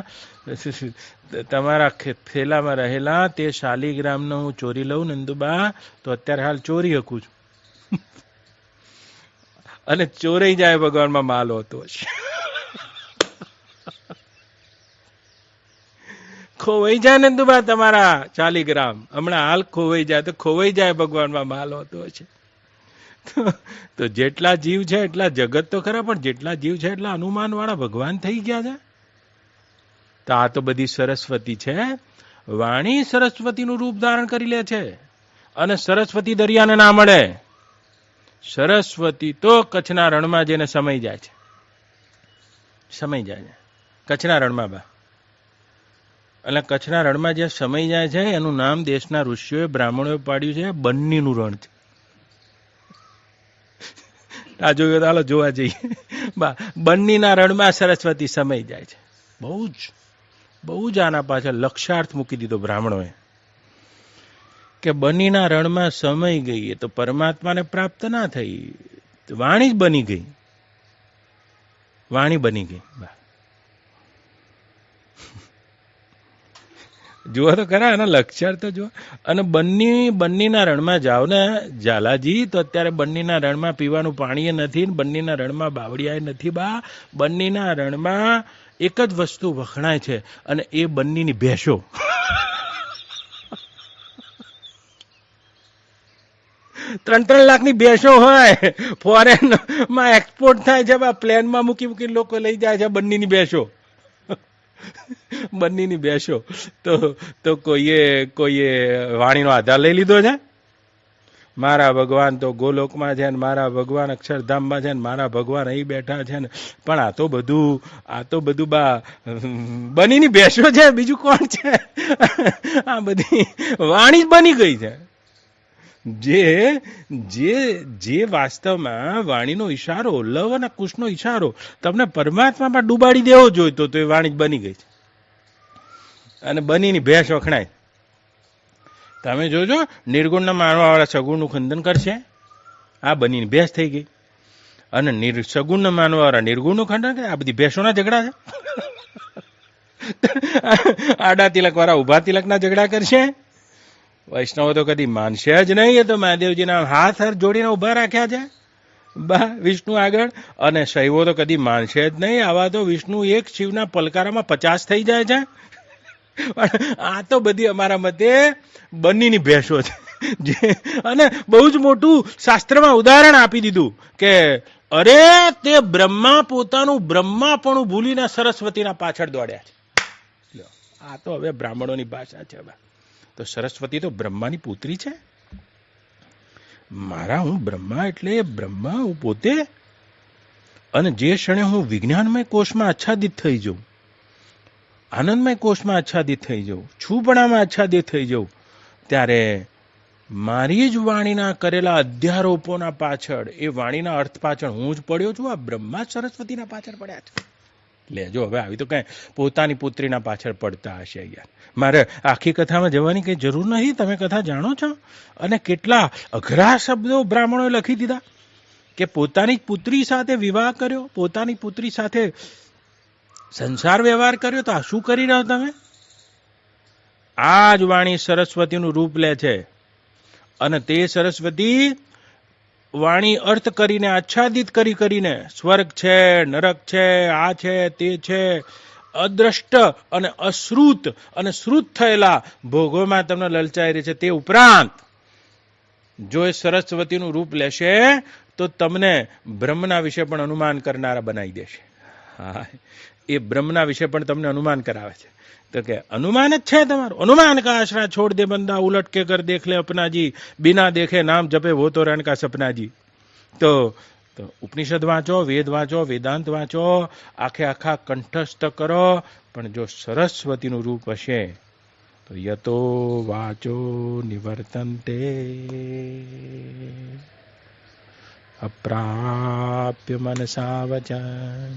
તમારા થેલામાં રહેલા તે શાલિગ્રામનો હું ચોરી લઉં નંદુબા તો અત્યારે હાલ ચોરી શકું છું. અને ચોરાઈ જાય ભગવાનમાં માલ હોતો હશે. ખોવાઈ જાય નંદુબા તમારા શાલિગ્રામ હમણાં હાલ ખોવાઈ જાય તો ખોવાઈ જાય ભગવાનમાં માલ હોતો હશે. તો જેટલા જીવ છે એટલા જગત તો ખરા, પણ જેટલા જીવ છે એટલા અનુમાન વાળા ભગવાન થઈ ગયા છે. તો આ તો બધી સરસ્વતી છે. વાણી સરસ્વતીનું રૂપ ધારણ કરી લે છે. અને સરસ્વતી દરિયાને ના મળે. સરસ્વતી તો કચ્છના રણમાં જઈને સમાઈ જાય છે. સમાઈ જાય છે કચ્છના રણમાં બા. એટલે કચ્છના રણમાં જે સમાઈ જાય છે એનું નામ દેશના ઋષિઓએ બ્રાહ્મણોએ પાડ્યું છે બન્નીનું રણ છે. આ જોયું તો હાલો જોવા જઈએ બા. બન્નીના રણમાં સરસ્વતી સમાઈ જાય છે. બહુ જ આના પાછળ લક્ષ્યાર્થ મૂકી દીધો બ્રાહ્મણોએ કે બન્નીના રણમાં સમાઈ ગઈ એ તો પરમાત્માને પ્રાપ્ત ના થઈ, વાણી જ બની ગઈ. વાણી બની ગઈ બા. જુઓ તો ખરા એના લક્ષણ તો જુઓ. અને બન્નીના રણમાં જાઓ ને ઝાલાજી તો અત્યારે બન્નીના રણમાં પીવાનું પાણી નથી, બન્નીના રણમાં બાવળિયા નથી બા. બન્નીના રણમાં એક જ વસ્તુ વખણાય છે અને એ બન્નીની ભેંસો. ત્રણ લાખની ભેંસો હોય, ફોરેનમાં એક્સપોર્ટ થાય છે બા. પ્લેનમાં મૂકી લોકો લઈ જાય છે બન્નીની ભેંસો. બંનેની બેસો તો કોઈએ વાણીનો આધાર લઈ લીધો છે. મારા ભગવાન તો ગોલોકમાં છે ને મારા ભગવાન અક્ષરધામમાં છે ને મારા ભગવાન અહીં બેઠા છે ને. પણ આ તો બધું બા બનીની બેસો છે, બીજું કોણ છે? આ બધી વાણી જ બની ગઈ છે. જે વાસ્તવમાં વાણીનો ઈશારો, લવ અને કુશનો ઈશારો તમને પરમાત્મામાં ડૂબાડી દેવો જોઈતો તો એ વાણી જ બની ગઈ છે. અને બનીની ભેંસ વખણાય. તમે જોજો નિર્ગુણના માનવાવાળા સગુણનું ખંડન કરશે, આ બનીની ભેંસ થઈ ગઈ. અને સગુણના માનવાવાળા નિર્ગુણનું ખંડન કરે, આ બધી ભેંસોના ઝઘડા છે. આડા તિલક વાળા ઉભા તિલકના ઝઘડા કરશે. વૈષ્ણવો તો કદી માનશે જ નહીં. એ તો મહાદેવજીના હાથ જોડીને ઉભા રાખ્યા છે બા વિષ્ણુ આગળ. અને શૈવો તો કદી માનશે જ નહીં. આવા તો વિષ્ણુ એક શિવના પલકારામાં 50 થઈ જાય છે. પણ આ તો બધી અમારા મતે બંનીની ભેંસો છે. અને બહુ જ મોટું શાસ્ત્રમાં ઉદાહરણ આપી દીધું કે અરે તે બ્રહ્મા પોતાનું બ્રહ્માપણું ભૂલીને સરસ્વતીના પાછળ દોડ્યા છે. આ તો હવે બ્રાહ્મણોની ભાષા છે બા. તો સરસ્વતી તો બ્રહ્માની પુત્રી છે. હું બ્રહ્મા એટલે બ્રહ્મા હું પોતે. અને જે ક્ષણે હું વિજ્ઞાનમય કોષમાં આચ્છાદિત થઈ જાઉં, આનંદમય કોષમાં આચ્છાદિત થઈ જાઉં, છુપણામાં આચ્છાદિત થઈ જાઉં, ત્યારે મારી જ વાણીના કરેલા અધ્યારોપોના પાછળ, એ વાણીના અર્થ પાછળ હું જ પડ્યો છું. આ બ્રહ્મા સરસ્વતીના પાછળ પડ્યા છે. લેજો હવે આવી તો કઈ પોતાની પુત્રીના પાછળ પડતા હશે યાર. મારે આખી કથામાં જવાની કઈ જરૂર નથી. તમે કથા જાણો છો. અને કેટલા અઘરા શબ્દો બ્રાહ્મણોએ લખી દીધા કે પોતાની પુત્રી સાથે વિવાહ કર્યો, પોતાની પુત્રી સાથે સંસાર વ્યવહાર કર્યો તો આ શું કરી રહ્યો તમે? આ જ વાણી સરસ્વતીનું રૂપ લે છે અને તે સરસ્વતી વાણી અર્થ કરીને આચ્છાદિત કરીને સ્વર્ગ છે, નરક છે, આ છે, તે છે, અદ્રષ્ટ અને અશ્રુત અને શ્રુત થયેલા ભોગોમાં તમને લલચાઈ રહી છે. તે ઉપરાંત જો એ સરસ્વતીનું રૂપ લેશે તો તમને બ્રહ્મના વિશે પણ અનુમાન કરનારા બનાવી દેશે. હા, એ બ્રહ્મના વિશે પણ તમને અનુમાન કરાવે છે. તો કે અનુમાન જ છે તમારું. અનુમાન કા આશરા છોડ દે બંદા, ઉલટ કે કર દેખ લે અપનાજી, બિના દેખે નામ જપે વો તો રણ કા સપનાજી. તો ઉપનિષદ વાંચો, વેદ વાંચો, વેદાંત વાંચો, આખે આખા કંઠસ્થ કરો, પણ જો સરસ્વતીનું રૂપ હશે તો યતો વાચો નિવર્તન્તે અપ્રાપ્ય મનસા વચન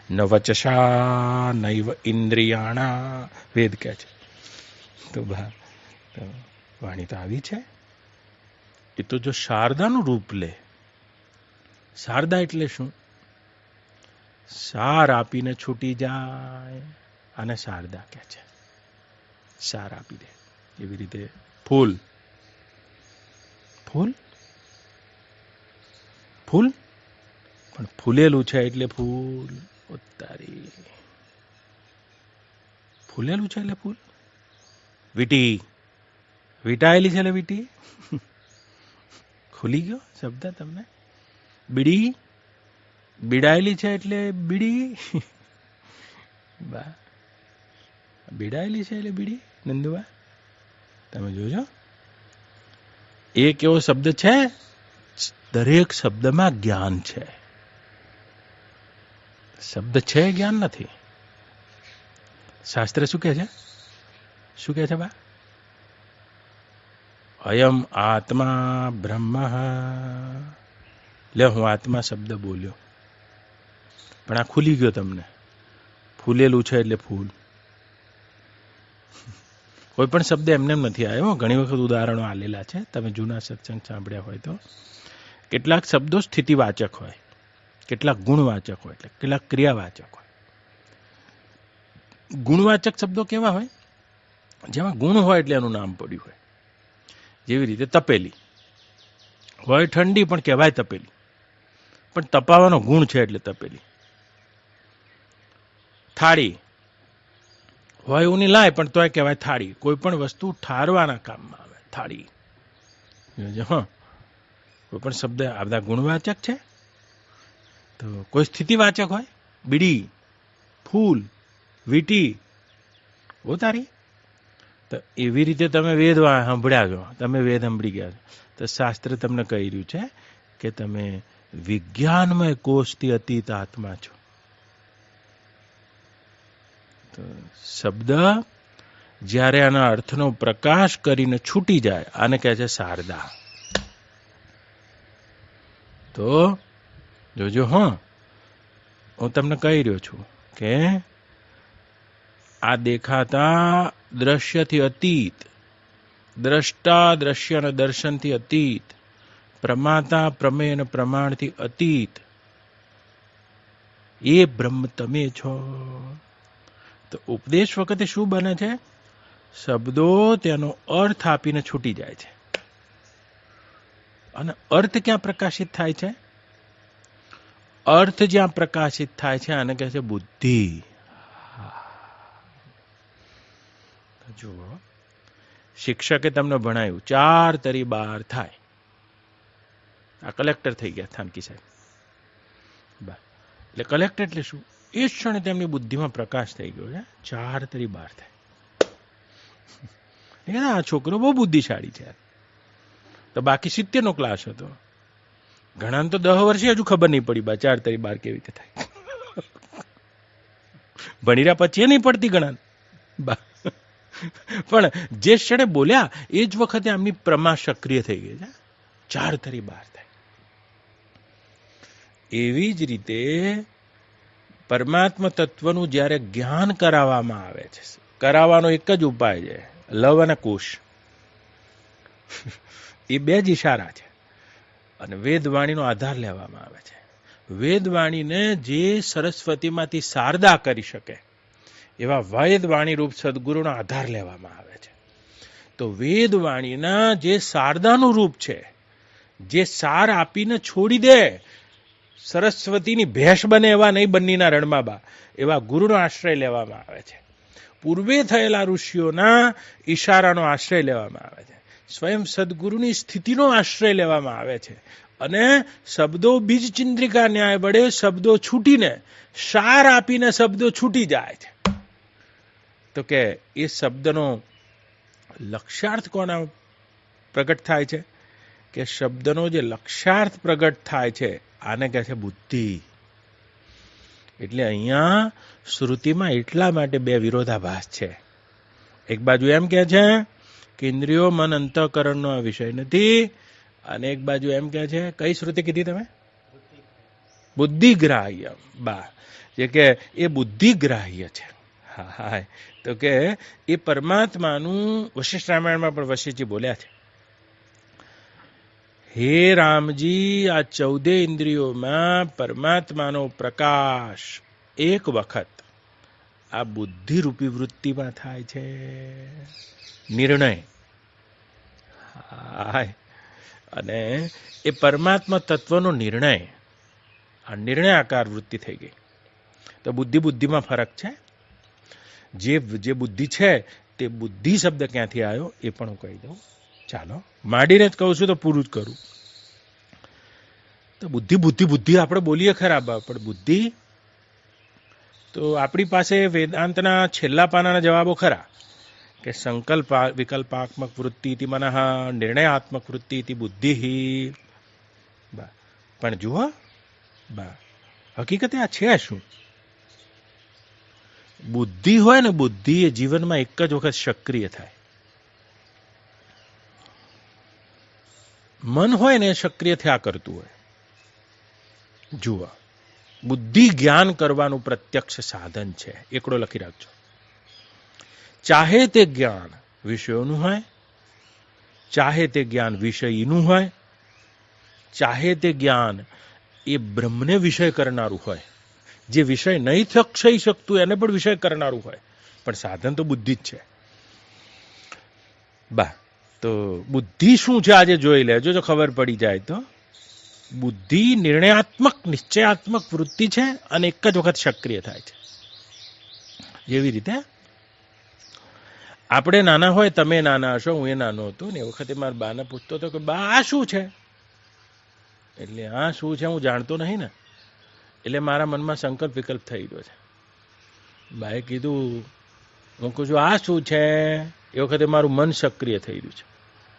ન વચસા નૈવ ઇન્દ્રિયાણા, વેદ કહે છે. તો વાણી તો આવી છે. એ તો જો શારદાનું રૂપ લે. શારદા એટલે શું? સાર આપીને છૂટી જાય, આને શારદા કહે છે. સાર આપી દે. એવી રીતે ફૂલ, ફૂલ ફૂલ પણ ફૂલેલું છે એટલે ફૂલ. ઉતારી ફૂલેલું છે એટલે ફૂલ. વીટી વીટાયેલી છે એટલે વીટી. ખુલી ગયો શબ્દ તમને. બીડી બીડાયેલી છે એટલે બીડી. બા બીડાયેલી છે એટલે બીડી. નંદુબા તમે જોજો, એક એવો શબ્દ છે, દરેક શબ્દમાં જ્ઞાન છે. શબ્દ છે, જ્ઞાન નથી. શાસ્ત્ર શું કહે છે? શું કહે છે બા? અયમ આત્મા બ્રહ્મ. લે હું આત્મા શબ્દ બોલ્યો, પણ આ ખુલી ગયો તમને. ફૂલેલું છે એટલે ફૂલ. કોઈ પણ શબ્દ એમને નથી આવ્યો. ઘણી વખત ઉદાહરણો આલેલા છે, તમે જૂના સત્સંગ સાંભળ્યા હોય તો. કેટલાક શબ્દો સ્થિતિવાચક હોય, કેટલાક ગુણવાચક હોય, એટલે કેટલાક ક્રિયાવાચક હોય. ગુણવાચક શબ્દો કેવા હોય? જેમાં ગુણ હોય એટલે એનું નામ પડ્યું હોય. જેવી રીતે તપેલી હોય, ઠંડી પણ કહેવાય તપેલી, પણ તપાવવાનો ગુણ છે એટલે તપેલી. થાળી હોય એવું નહીં લાય, પણ તોય કહેવાય થાળી. કોઈ પણ વસ્તુ ઠારવાના કામમાં આવે થાળી. હા, કોઈ પણ શબ્દ આ બધા ગુણવાચક છે. તો કોઈ સ્થિતિવાચક હોય, બીડી, ફૂલ, વીટી, ઉતારી. તો એવી રીતે તમે વેદ સાંભળ્યા છો, તમે વેદ સાંભળી ગયા છો, તો શાસ્ત્ર તમને કહી રહ્યું છે કે તમે વિજ્ઞાનમય કોષથી અતીત આત્મા છો. તો શબ્દ જ્યારે આના અર્થનો પ્રકાશ કરીને છૂટી જાય, આને કહે છે શારદા. તો જોજો, હા, હું તમને કહી રહ્યો છું કે આ દેખાતા દ્રશ્યથી અતીત, દ્રષ્ટા દ્રશ્ય અને દર્શનથી અતીત, પ્રમાતા પ્રમેય અને પ્રમાણથી અતીત, એ બ્રહ્મ તમે છો. તો ઉપદેશ વખતે શું બને છે? શબ્દો તેનો અર્થ આપીને છૂટી જાય છે. અને અર્થ ક્યાં પ્રકાશિત થાય છે? અર્થ જ્યાં પ્રકાશિત થાય છે આને કહે છે બુદ્ધિ. જુઓ, શિક્ષકે તમને ભણાયું 4 તરી 12 થાય. આ કલેક્ટર થઈ ગયા થાનકી સાહેબ. એટલે કલેક્ટર એટલે શું? એ જ ક્ષણે તેમની બુદ્ધિમાં પ્રકાશ થઈ ગયો છે. 4 તરી 12 થાય. આ છોકરો બહુ બુદ્ધિશાળી છે. તો બાકી 70 નો ક્લાસ હતો. ઘણા તો 10 વર્ષે હજુ ખબર નહીં પડી 4 તરી 12 કેવી રીતે થાય. ભણી રહ્યા પછી નહીં પડતી ઘણા. પણ જે ક્ષણે બોલ્યા એ જ વખતે આમની પ્રમા સક્રિય થઈ ગઈ છે. 4 તરી 12 થાય. એવી જ રીતે પરમાત્મા તત્વનું જ્યારે જ્ઞાન કરાવવામાં આવે છે, કરાવવાનો એક જ ઉપાય છે, લવ અને કુશ. એ 2 જ ઈશારા છે અને વેદવાણીનો આધાર લેવામાં આવે છે. વેદવાણીને જે સરસ્વતીમાંથી શારદા કરી શકે એવા વેદવાણી રૂપ સદગુરુનો આધાર લેવામાં આવે છે. તો વેદવાણીના જે શારદાનું રૂપ છે, જે સાર આપીને છોડી દે, સરસ્વતીની ભેંસ બને એવા નહીં બંનીના રણમાં બા, એવા ગુરુનો આશ્રય લેવામાં આવે છે. પૂર્વે થયેલા ઋષિઓના ઈશારાનો આશ્રય લેવામાં આવે છે. સ્વયં સદગુરુની સ્થિતિનો આશ્રય લેવામાં આવે છે. અને શબ્દો બીજ ચિંદ્રિકા ન્યાય વડે શબ્દો છૂટીને સાર આપીને શબ્દો છૂટી જાય છે. તો કે એ શબ્દનો લક્ષ્યાર્થ કોના પ્રગટ થાય છે? કે શબ્દનો જે લક્ષ્યાર્થ પ્રગટ થાય છે આને કહે છે બુદ્ધિ. એટલે અહીંયા શ્રુતિમાં એટલા માટે બે વિરોધાભાસ છે. એક બાજુ એમ કહે છે કે ઇન્દ્રિયો મન અંતઃકરણનો આ વિષય નથી, અને એક બાજુ એમ કહે છે, કઈ શ્રુતિ કીધી તમે? બુદ્ધિગ્રાહ્ય. બા જે કે એ બુદ્ધિગ્રાહ્ય છે. હા હા, તો કે એ પરમાત્માનું વશિષ્ઠ રામાયણમાં પણ વશિષ્ઠજી બોલ્યા છે, હે રામજી, આ 14 ઇન્દ્રિયોમાં પરમાત્માનો પ્રકાશ એક વખત આ બુદ્ધિરૂપી વૃત્તિમાં થાય છે. નિર્ણય. હાય. અને એ પરમાત્મા તત્વનો નિર્ણય, આ નિર્ણયાકાર વૃત્તિ થઈ ગઈ. તો બુદ્ધિમાં ફરક છે. જે બુદ્ધિ છે તે બુદ્ધિ શબ્દ ક્યાંથી આવ્યો એ પણ હું કહી દઉં. ચાલો માંડીને જ કહું છું તો પૂરું જ કરું. તો બુદ્ધિ આપણે બોલીએ ખરા, પણ બુદ્ધિ તો આપણી પાસે વેદાંતના છેલ્લા પાનાના જવાબો ખરા કે સંકલ્પ વિકલ્પાત્મક વૃત્તિ ઇતિ મનઃ, નિર્ણયાત્મક વૃત્તિ ઇતિ બુદ્ધિ. પણ જુઓ બા, હકીકતે આ છે શું? બુદ્ધિ હોય ને, બુદ્ધિ એ જીવનમાં એક જ વખત સક્રિય થાય. મન હોય ને સક્રિય થયા કરતું હોય. જુઓ, બુદ્ધિ જ્ઞાન કરવાનું પ્રત્યક્ષ સાધન છે. એકડો લખી રાખજો. ચાહે તે જ્ઞાન વિષયોનું હોય, ચાહે તે જ્ઞાન વિષયીનું હોય, ચાહે તે જ્ઞાન એ બ્રહ્મને વિષય કરનારું હોય, જે વિષય નહીં થઈ શકતું એને પણ વિષય કરનારું હોય, પણ સાધન તો બુદ્ધિ જ છે. બા તો બુદ્ધિ શું છે આજે જોઈ લેજો, જો ખબર પડી જાય તો. બુદ્ધિ નિર્ણયાત્મક નિશ્ચયાત્મક વૃત્તિ છે અને એક જ વખત સક્રિય થાય છે. જેવી રીતે આપણે નાના હોય, તમે નાના હશો, હું એ નાનો હતો ને એ વખતે મારા બાને પૂછતો હતો કે બા આ શું છે? એટલે આ શું છે હું જાણતો નહીં ને, એટલે મારા મનમાં સંકલ્પ વિકલ્પ થઈ ગયો છે. બાએ કીધું, હું કહું છું આ શું છે? એ વખતે મારું મન સક્રિય થઈ રહ્યું છે,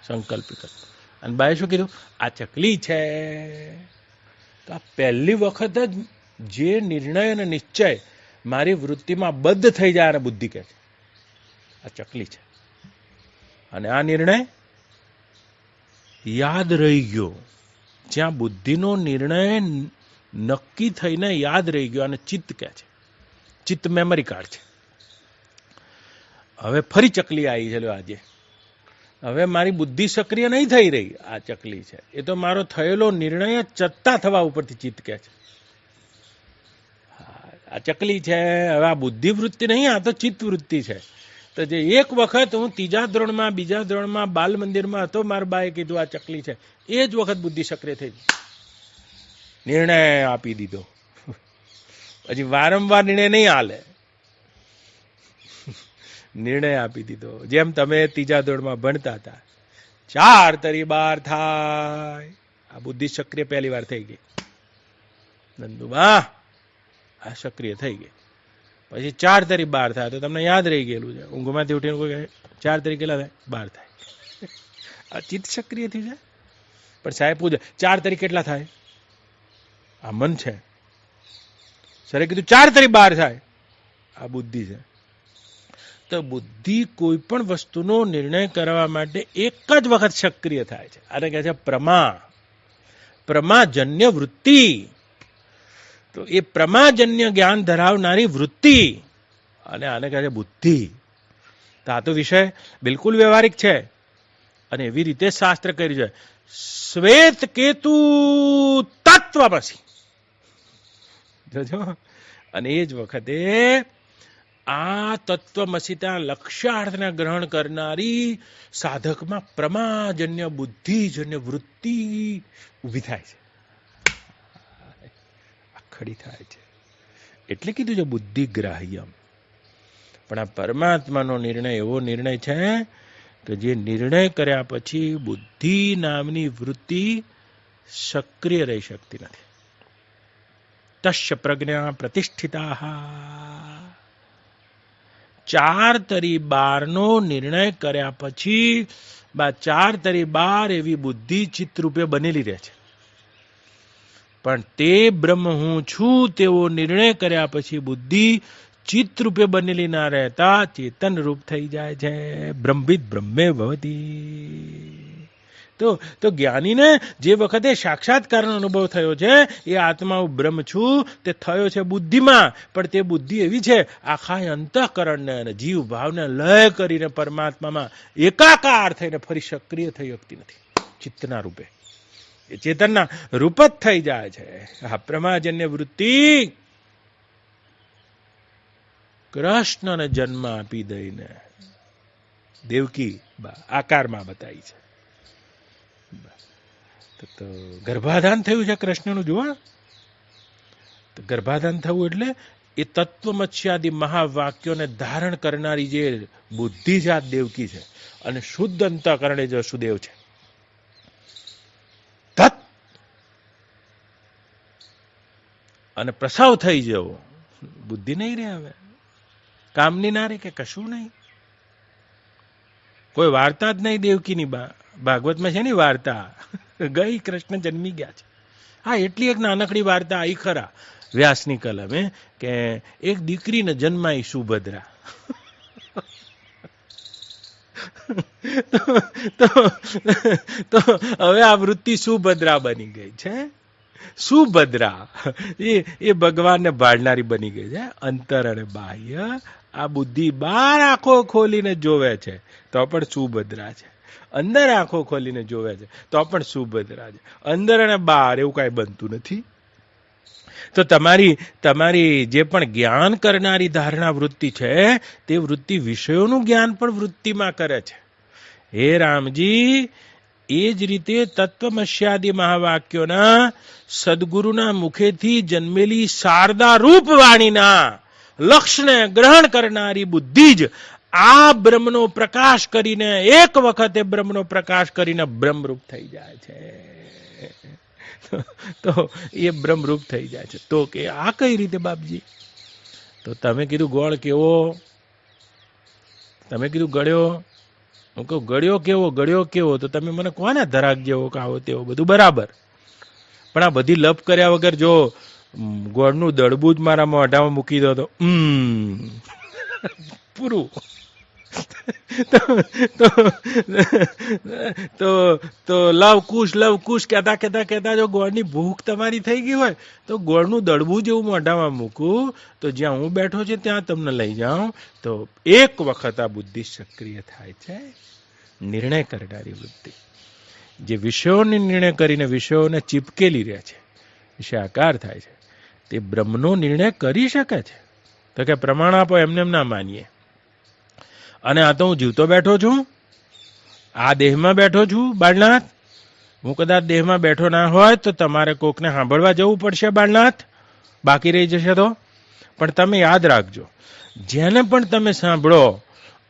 સંકલ્પ વિકલ્પ. અને બાએ શું કીધું? આ ચકલી છે. તો આ પહેલી વખત જ જે નિર્ણય અને નિશ્ચય મારી વૃત્તિમાં બદ્ધ થઈ જાય અને બુદ્ધિ કહે છે આ ચકલી છે. અને આ નિર્ણય યાદ રહી ગયો. જ્યાં બુદ્ધિનો નિર્ણય નક્કી થઈને યાદ રહી ગયો, અને ચિત્ત કહે છે. ચિત્ત મેમરી કાર્ડ છે. હવે ફરી ચકલી આવી છે આજે. હવે મારી બુદ્ધિ સક્રિય નહીં થઈ રહી, આ ચકલી છે. એ તો મારો થયેલો નિર્ણય ચત્તા થવા ઉપરથી ચિત્ત કહે છે આ ચકલી છે. હવે આ બુદ્ધિ વૃત્તિ નહીં, આ તો ચિત્ત વૃત્તિ છે. તો જે એક વખત હું 3જા ધોરણમાં 2જા ધોરણમાં બાલ મંદિરમાં હતો, મારા બાએ કીધું આ ચકલી છે, એ જ વખત બુદ્ધિ સક્રિય થઈ, નિર્ણય આપી દીધો. પછી વારંવાર નિર્ણય નહીં હાલે, નિર્ણય આપી દીધો. જેમ તમે 3જા ધોરણમાં ભણતા હતા, 4 તરી 12 થાય, આ બુદ્ધિ સક્રિય પહેલી વાર થઈ ગઈ. નંદુબા આ સક્રિય થઈ ગઈ. પછી 4 તરી 12 થાય તો તમને યાદ રહી ગયેલું છે. ઊંઘમાંથી ઉઠીને કોઈ કહે 4 તરી કેટલા થાય? 12 થાય. આ ચિત્ત સક્રિય થઈ જાય. પણ સાહેબ પૂછે 4 તરી કેટલા થાય? આ મન છે. સરે કીધું 4 તરી 12 થાય, આ બુદ્ધિ છે. તો બુદ્ધિ કોઈ પણ વસ્તુનો નિર્ણય કરવા માટે એક જ વખત સક્રિય થાય છે. આને કહે છે પ્રમાજન્ય વૃત્તિ. તો એ પ્રમાજન્ય જ્ઞાન ધરાવનારી વૃત્તિ, અને આને કહે છે બુદ્ધિ. તો આ તો વિષય બિલકુલ વ્યવહારિક છે. અને એવી રીતે શાસ્ત્ર કર્યું છે. શ્વેત કેતુ તત્વમસી. જોજો. અને એ જ વખતે આ તત્વમસિતા લક્ષ્યાર્થને ગ્રહણ કરનારી સાધકમાં પ્રમાજન્ય બુદ્ધિજન્ય વૃત્તિ ઊભી થાય છે, ખડી થાય છે. એટલે કીધું છે બુદ્ધિગ્રાહ્યમ. પણ આ પરમાત્માનો નિર્ણય એવો નિર્ણય છે કે જે નિર્ણય કર્યા પછી બુદ્ધિ નામની વૃત્તિ સક્રિય રહી શકતી નથી. તસ્ય પ્રજ્ઞા પ્રતિષ્ઠિતા. 4 * 12 નિર્ણય કર્યા પછી 4 * 12 એવી બુદ્ધિ ચિત્તરૂપે બનેલી રહે છે. પણ તે બ્રહ્મ હું છું તેવો નિર્ણય કર્યા પછી બુદ્ધિ ચિત્તરૂપે બનેલી ના રહેતા ચેતન રૂપ થઈ જાય છે. બ્રહ્મવિદ બ્રહ્મે ભવતી. તો જ્ઞાનીને જે વખતે સાક્ષાત્કારનો અનુભવ થયો છે એ આત્મા હું બ્રહ્મ છું તે થયો છે બુદ્ધિમાં. પણ તે બુદ્ધિ એવી છે આખા અંતઃકરણને અને જીવ ભાવને લય કરીને પરમાત્મામાં એકાકાર થઈને ફરી સક્રિય થઈ શકતી નથી ચિત્તના રૂપે. એ ચેતનના રૂપ જ થઈ જાય છે. આ પ્રમાજન્ય વૃત્તિ કૃષ્ણને જન્મ આપી દઈને દેવકી આકારમાં બતાવી છે. તો ગર્ભાધાન થયું છે કૃષ્ણનું. જુઓ, તો ગર્ભાધાન થવું એટલે એ તત્વમસ્યાદિ મહાવાક્યોને ધારણ કરનારી જે બુદ્ધિ છે આ દેવકી છે, અને શુદ્ધ અંતઃકરણ એ વસુદેવ છે. અને પ્રસવ થઈ જવો, બુદ્ધિ નહીં રહે, હવે કામની ના રહે કે કશું નહીં. કોઈ વાર્તા જ નહીં દેવકીની. ભાગવતમાં છે ને વાર્તા, ગઈ કૃષ્ણ જન્મી ગયા છે. હા, એટલી એક નાનકડી વાર્તા આવી ખરા વ્યાસની કલમે કે એક દીકરીને જન્માઈ સુભદ્રા. તો હવે આ વૃત્તિ સુભદ્રા બની ગઈ છે. સુભદ્રા એ ભગવાનને ભાળનારી બની ગઈ છે. અંતર અને બાહ્ય આ બુદ્ધિ બાર આંખો ખોલીને જોવે છે તો પણ સુભદ્રા છે, અંદર આંખો ખોલીને જોવે છે તો પણ સુભદ્રા છે. અંદર અને બહાર એવું કાંઈ બનતું નથી. તો તમારી જે પણ જ્ઞાન કરનારી ધારણા વૃત્તિ છે તે વૃત્તિ વિષયોનું જ્ઞાન પણ વૃત્તિમાં કરે છે. હે રામજી, એ જ રીતે તત્વમસ્યાદિ મહાવાક્યોના સદગુરુના મુખેથી જન્મેલી શારદા રૂપ વાણીના લક્ષ્યને ગ્રહણ કરનારી બુદ્ધિ જ આ બ્રહ્મનો પ્રકાશ કરીને એક વખતે બ્રહ્મનો પ્રકાશ કરીને બ્રહ્મરૂપ થઈ જાય છે. તો એ બ્રહ્મરૂપ થઈ જાય છે. તો કે આ કઈ રીતે બાપજી? તો તમે કીધું ગોળ કેવો, તમે કીધું ગળ્યો. હું કહું ગળ્યો કેવો? તો તમે મને કોને ધરાક જેવો કે આવો તેવો, બધું બરાબર. પણ આ બધી લપ કર્યા વગર જો ગોળનું દડબું જ મારા મોઢામાં મૂકી દો તો પૂરું. તો લવકુશ કહેતા જો ગોળની ભૂખ તમારી થઈ ગઈ હોય તો ગોળનું દડબું જેવું મોઢામાં મૂકું તો જ્યાં હું બેઠો છે ત્યાં તમને લઈ જાઉં. તો એક વખત આ બુદ્ધિ સક્રિય થાય છે. નિર્ણય કરનારી વૃત્તિ જે વિષયોને નિર્ણય કરીને વિષયોને ચીપકેલી રહે છે, વિષયાકાર થાય છે, તે બ્રહ્મનો નિર્ણય કરી શકે છે. તો કે પ્રમાણ આપો, એમને એમ ના માનીએ. અને આ તો હું જીવતો બેઠો છું, આ દેહમાં બેઠો છું બાળનાથ. હું કદાચ દેહમાં બેઠો ના હોય તો તમારે કોકને સાંભળવા જવું પડશે બાળનાથ, બાકી રહી જશે તો. પણ તમે યાદ રાખજો, જેને પણ તમે સાંભળો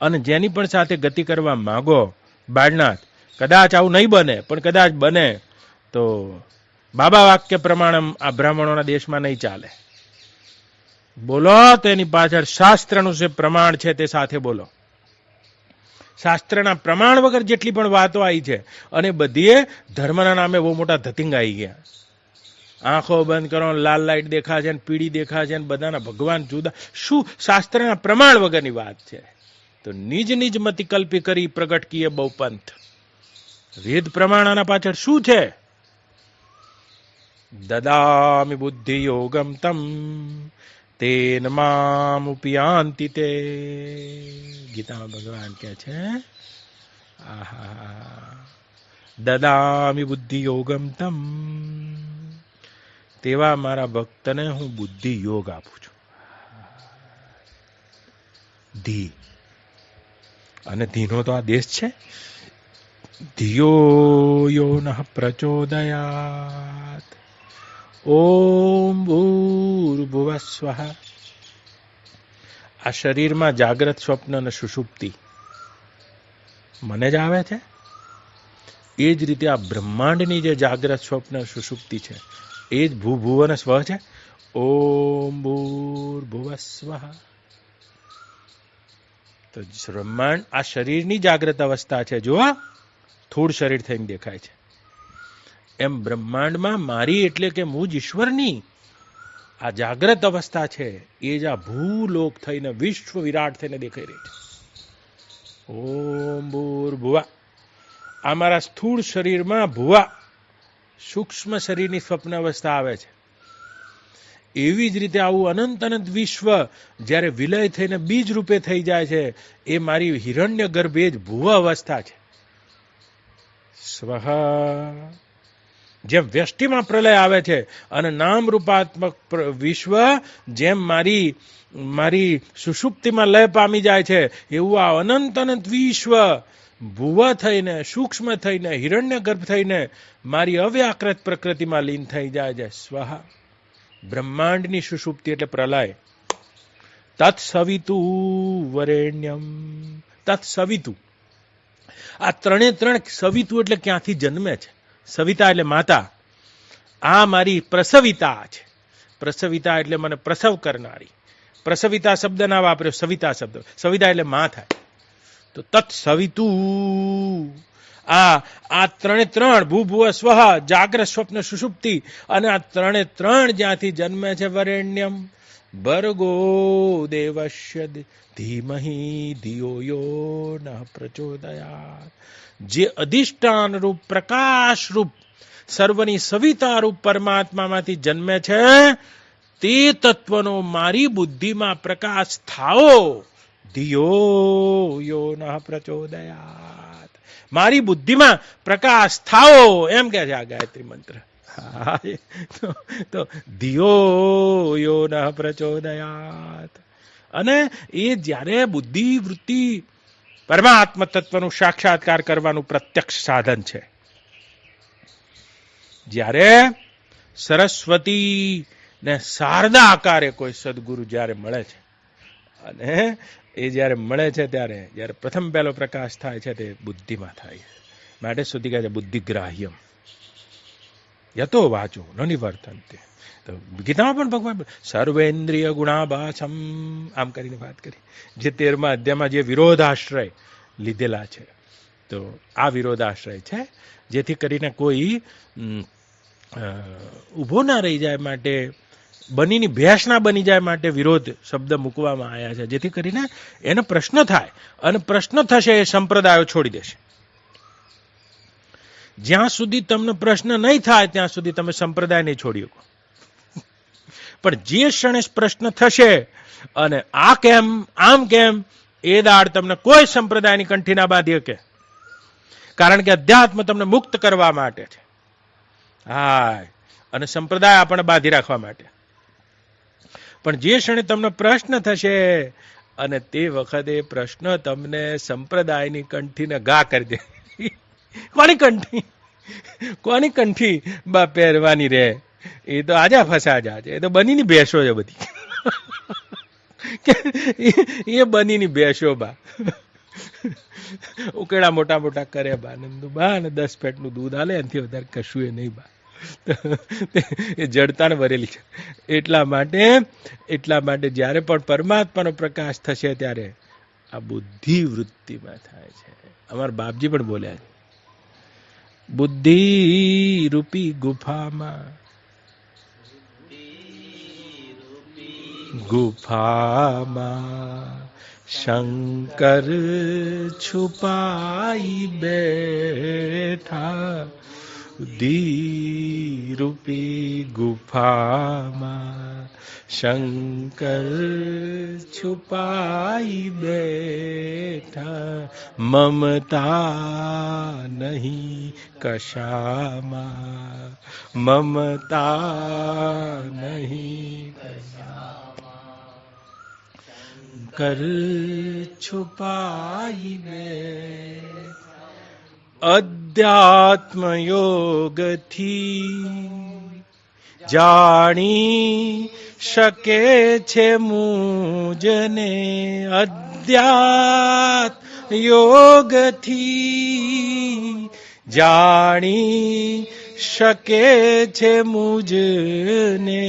અને જેની પણ સાથે ગતિ કરવા માગો બાળનાથ, કદાચ આવું નહીં બને પણ કદાચ બને તો બાબા વાક્ય પ્રમાણે આ બ્રાહ્મણોના દેશમાં નહીં ચાલે. બોલો તો એની પાછળ શાસ્ત્રનું જે પ્રમાણ છે તે સાથે બોલો. શાસ્ત્રના પ્રમાણ વગર જેટલી પણ વાતો આવી છે અને બધીએ ધર્મના નામે બહુ મોટા ધતિંગ આવી ગયા. આંખો બંધ કરો, લાલ લાઈટ દેખા છે, પીળી દેખા છે, બધાના ભગવાન જુદા. શું શાસ્ત્રના પ્રમાણ વગરની વાત છે? તો નિજ મતિ કલ્પી કરી પ્રગટ કીએ બહુ પંથ. વેદ પ્રમાણ આના પાછળ શું છે? દદામિ બુદ્ધિ યોગમ તમ તેન મામ ઉપયાંતિ તે. ગીતામાં ભગવાન કહે છે, આહા દદામિ બુદ્ધિ યોગમ તમ તેવા મારા ભક્તને હું બુદ્ધિ યોગ આપું છું. ધી, અને ધીનો તો આ દેશ છે. ધિયો યો નઃ પ્રચોદયાત. ઓમ ભૂર્ભુવઃ સ્વઃ. આ શરીરમાં જાગ્રત, સ્વપ્ન અને સુષુપ્તિ મને જ આવે છે. એ જ રીતે આ બ્રહ્માંડની જે જાગ્રત, સ્વપ્ન, સુષુપ્તિ છે એ જ ભૂ અને સ્વ છે. ઓમ ભૂર્ભુવઃ સ્વઃ. તો બ્રહ્માંડ આ શરીરની જાગ્રત અવસ્થા છે. જો થોડ શરીર થઈને દેખાય છે, એમ બ્રહ્માંડમાં મારી એટલે કે મુજ ઈશ્વરની આ જાગ્રત અવસ્થા છે એ જ આ ભૂલોક થઈને વિશ્વ વિરાટ થઈને દેખાઈ રહી છે. ઓમ ભૂર્ભુવઃ. આ મારા સ્થૂળ શરીરમાં ભુવા સૂક્ષ્મ શરીરની સ્વપ્ન અવસ્થા આવે છે. એવી જ રીતે આવું અનંત અનંત વિશ્વ જ્યારે વિલય થઈને બીજ રૂપે થઈ જાય છે એ મારી હિરણ્ય ગર્ભ એ જ ભુવ અવસ્થા છે. સ્વઃ. જેમ વ્યષ્ટિમાં પ્રલય આવે છે અને નામ રૂપાત્મક વિશ્વ જેમ મારી સુષુપ્તિમાં લય પામી જાય છે, એવું આ અનંત અનંત વિશ્વ ભુવ થઈને, સૂક્ષ્મ થઈને, હિરણ્ય ગર્ભ થઈને મારી અવ્યાકૃત પ્રકૃતિમાં લીન થઈ જાય છે. સ્વઃ. બ્રહ્માંડની સુષુપ્તિ એટલે પ્રલય. તત્સવિતુ વરેણ્યમ. તત્સવિતુ. આ ત્રણે ત્રણ સવિતુ એટલે ક્યાંથી જન્મે છે. સવિતા એટલે માતા. આ મારી પ્રસવિતા છે. પ્રસવિતા એટલે મને પ્રસવ કરનારી. પ્રસવિતા શબ્દ ના વાપર્યો, સવિતા શબ્દ. સવિતા એટલે માં થાય. તો તત્સવિતુ. આ ત્રણે ત્રણ ભૂભુવ સ્વઃ, જાગ્રત, સ્વપ્ન, સુષુપ્તિ, અને આ ત્રણે ત્રણ જ્યાંથી જન્મે છે વરેણ્યમ ભર્ગો દેવસ્ય ધીમહિ ધિયો યો નઃ પ્રચોદયાત. જે અધિષ્ઠાન રૂપ, પ્રકાશ રૂપ, સર્વની સવિતા રૂપ પરમાત્મામાંથી જન્મે છે તે તત્વનો મારી બુદ્ધિમાં પ્રકાશ થાઓ. ધિયો યો નઃ પ્રચોદયાત. મારી બુદ્ધિમાં પ્રકાશ થાઓ એમ કે છે આ ગાયત્રી મંત્ર. તો ધિયો યો નઃ પ્રચોદયાત. અને એ જ્યારે બુદ્ધિ વૃત્તિ પરમાત્મ તત્વનું સાક્ષાત્કાર કરવાનું પ્રત્યક્ષ સાધન છે. જ્યારે સરસ્વતી ને શારદા આકારે કોઈ સદગુરુ જ્યારે મળે છે, અને એ જ્યારે મળે છે ત્યારે જ્યારે પ્રથમ પહેલો પ્રકાશ થાય છે તે બુદ્ધિમાં થાય છે. માટે સુધી કહે છે બુદ્ધિગ્રાહ્યમ યતો વાચો ન નિવર્તન્તે. તો ગીતામાં પણ ભગવાન સર્વેન્દ્રિય ગુણાભાસમ આમ કરીને વાત કરી. જે 13મા અધ્યાયમાં જે વિરોધાશ્રય લીધેલા છે, તો આ વિરોધાશ્રય છે જેથી કરીને કોઈ ઊભો ના રહી જાય માટે, બનીની ભેંસ ના બની જાય માટે વિરોધ શબ્દ મૂકવામાં આવ્યા છે, જેથી કરીને એને પ્રશ્ન થાય, અને પ્રશ્ન થશે એ સંપ્રદાયો છોડી દેશે. જ્યાં સુધી તમને પ્રશ્ન નહીં થાય ત્યાં સુધી તમે સંપ્રદાય નહીં છોડી શકો. પણ જે ક્ષણે પ્રશ્ન થશે અને આ કેમ, આમ કેમ, એ દાડ તમને કોઈ સંપ્રદાયની કંઠી ના બાંધી શકે. કારણ કે અધ્યાત્મ તમને મુક્ત કરવા માટે છે. હા, અને સંપ્રદાય આપણને બાંધી રાખવા માટે. પણ જે ક્ષણે તમને પ્રશ્ન થશે અને તે વખતે પ્રશ્ન તમને સંપ્રદાયની કંઠીને ઘા કરી દે. કોની કંઠી, કોની કંઠી બા પહેરવાની રે? એ તો આજા ફસા જા છે. એ તો બનીની ભેંસો છે બધી. એ બનીની ભેંસો બા ઉકેડા મોટા મોટા કરે બા, નંદુ બા, અને 10 પેટનું દૂધ આલે, એનાથી વધારે કશું એ નહીં બા. એ જડતાને ભરેલી છે. એટલા માટે જ્યારે પણ પરમાત્માનો પ્રકાશ થશે ત્યારે આ બુદ્ધિ વૃત્તિમાં થાય છે. અમારા બાપજી પણ બોલ્યા છે, બુદ્ધિ રૂપી ગુફામાં શંકર છુપાઈ બેઠા. બુદ્ધિ રૂપી ગુફામાં શંકર છુપાઈ બેઠા, મમતા નહીં કશામાં, મમતા નહીં કર છુપાઈ બેઠા. અધ્યાત્મ યોગથી જાણી શકે છે મુજને, અધ્યાત્મ યોગથી જાણી શકે છે મુજને,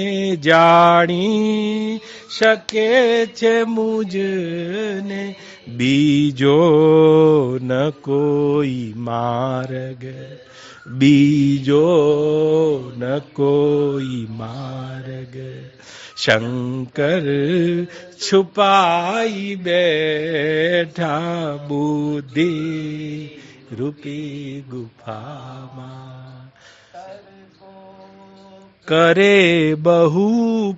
જાણી શકે છે મુજને, બીજો ન કોઈ માર્ગ, બીજો ન કોઈ માર્ગ. શંકર છુપાઈ બેઠા બુદ્ધિ રૂપી ગુફામાં. કરે બહુ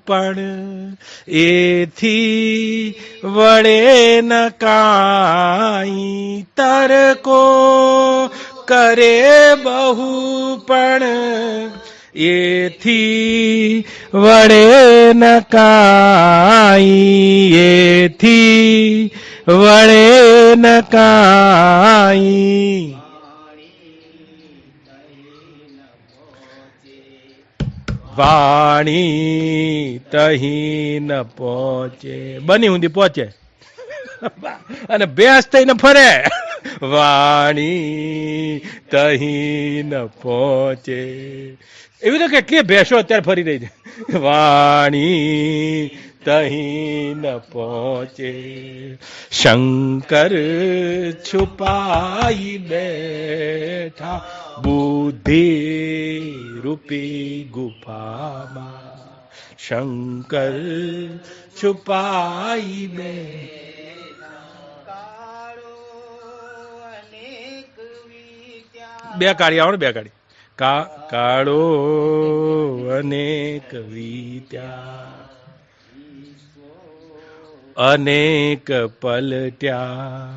પણ એથી વળે ન કાંઈ, તરકો કરે બહુ પણ એથી વળે ન કાંઈ, એથી વળે ન કાંઈ. વાણી તહી ન પહોંચે, બની ઊંધી પહોંચે અને બેસ થઈને ફરે. વાણી તહી ન પહોંચે, એવી તો કેટલી ભેંસો અત્યારે ફરી રહી છે. વાણી તહી ન પહોંચે, શંકર છુપાઈ બેઠા બુદ્ધિ રૂપી ગુફામાં. શંકર છુપાઈ બે કાળી આવો ને, બે કાળી. કાળો અનેક વીત્યા, અનેક પલટ્યા.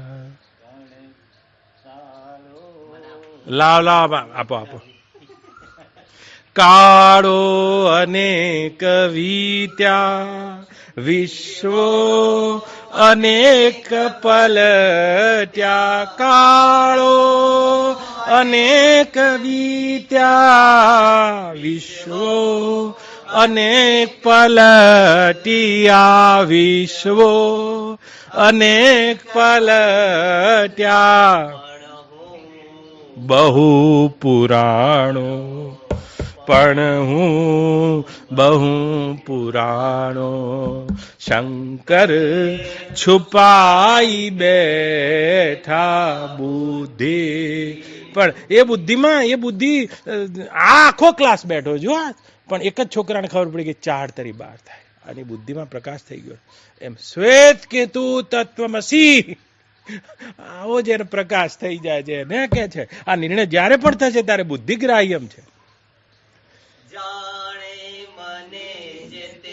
લાવ આપો આપો. કાળો અનેક વીત્યા, વિશ્વો અનેક પલટ્યા. કાળો અનેક વીત્યા, વિશ્વો અનેક પલટ્યા, વિશ્વો અનેક પલટ્યા. બહુ પુરાણો પણ હું બહુ પુરાણો. શંકર છુપાઈ બેઠા બુદ્ધિ. પણ એ બુદ્ધિમાં, એ બુદ્ધિ આખો ક્લાસ બેઠો જો, પણ એક જ છોકરાને ખબર પડી કે 4 તરી 12 થાય, અને બુદ્ધિમાં પ્રકાશ થઈ ગયો. એમ શ્વેત કેતુ તત્વમસી, આવો જયારે પ્રકાશ થઈ જાય છે ને, કે છે આ નિર્ણય જયારે પણ થશે ત્યારે બુદ્ધિગ્રાહ્યમ છે.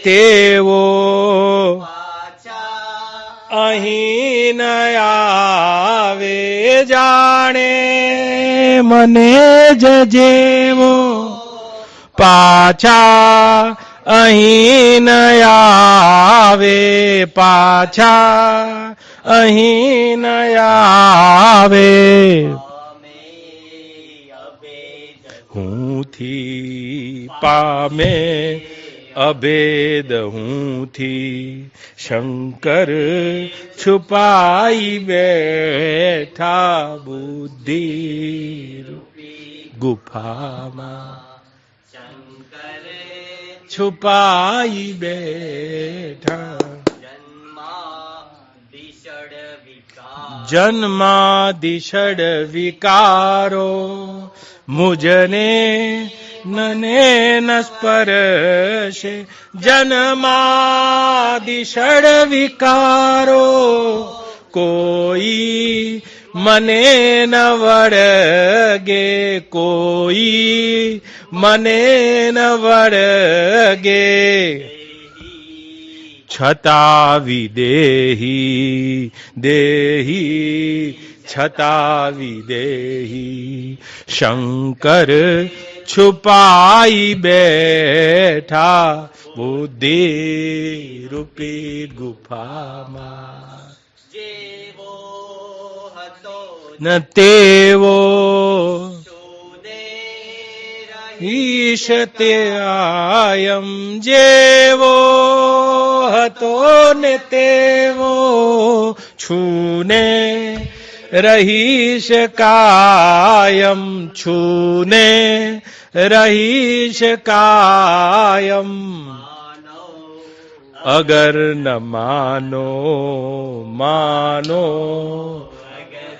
તેવો અહીં ન આવે, જાણે મને જ જેવો પાછા અહીં ન આવે, પાછા અહીં ન આવે. હુંથી પામે અભેદ હુંથી, શંકર છુપાઈ બેઠા બુદ્ધિ ગુફામાં. છુપાઈ બેઠા જન્માદિષડ વિકારો, મુજને નને ન સ્પર્શે. જન્માદિષડ વિકારો, કોઈ મને ન વળગે, કોઈ મને ન વળગે. છતા વિદેહી દેહી છતા વિદેહી શંકર છુપાઈ બેઠા બુદ્ધિ રૂપી ગુફામાં જેવો હતો ન તેવો જોને ઈશ તે આયમ જેવો હતો ને તેવો છૂને રહીશ કાયમ છૂને રહીશ કાયમ અગર ન માનો માનો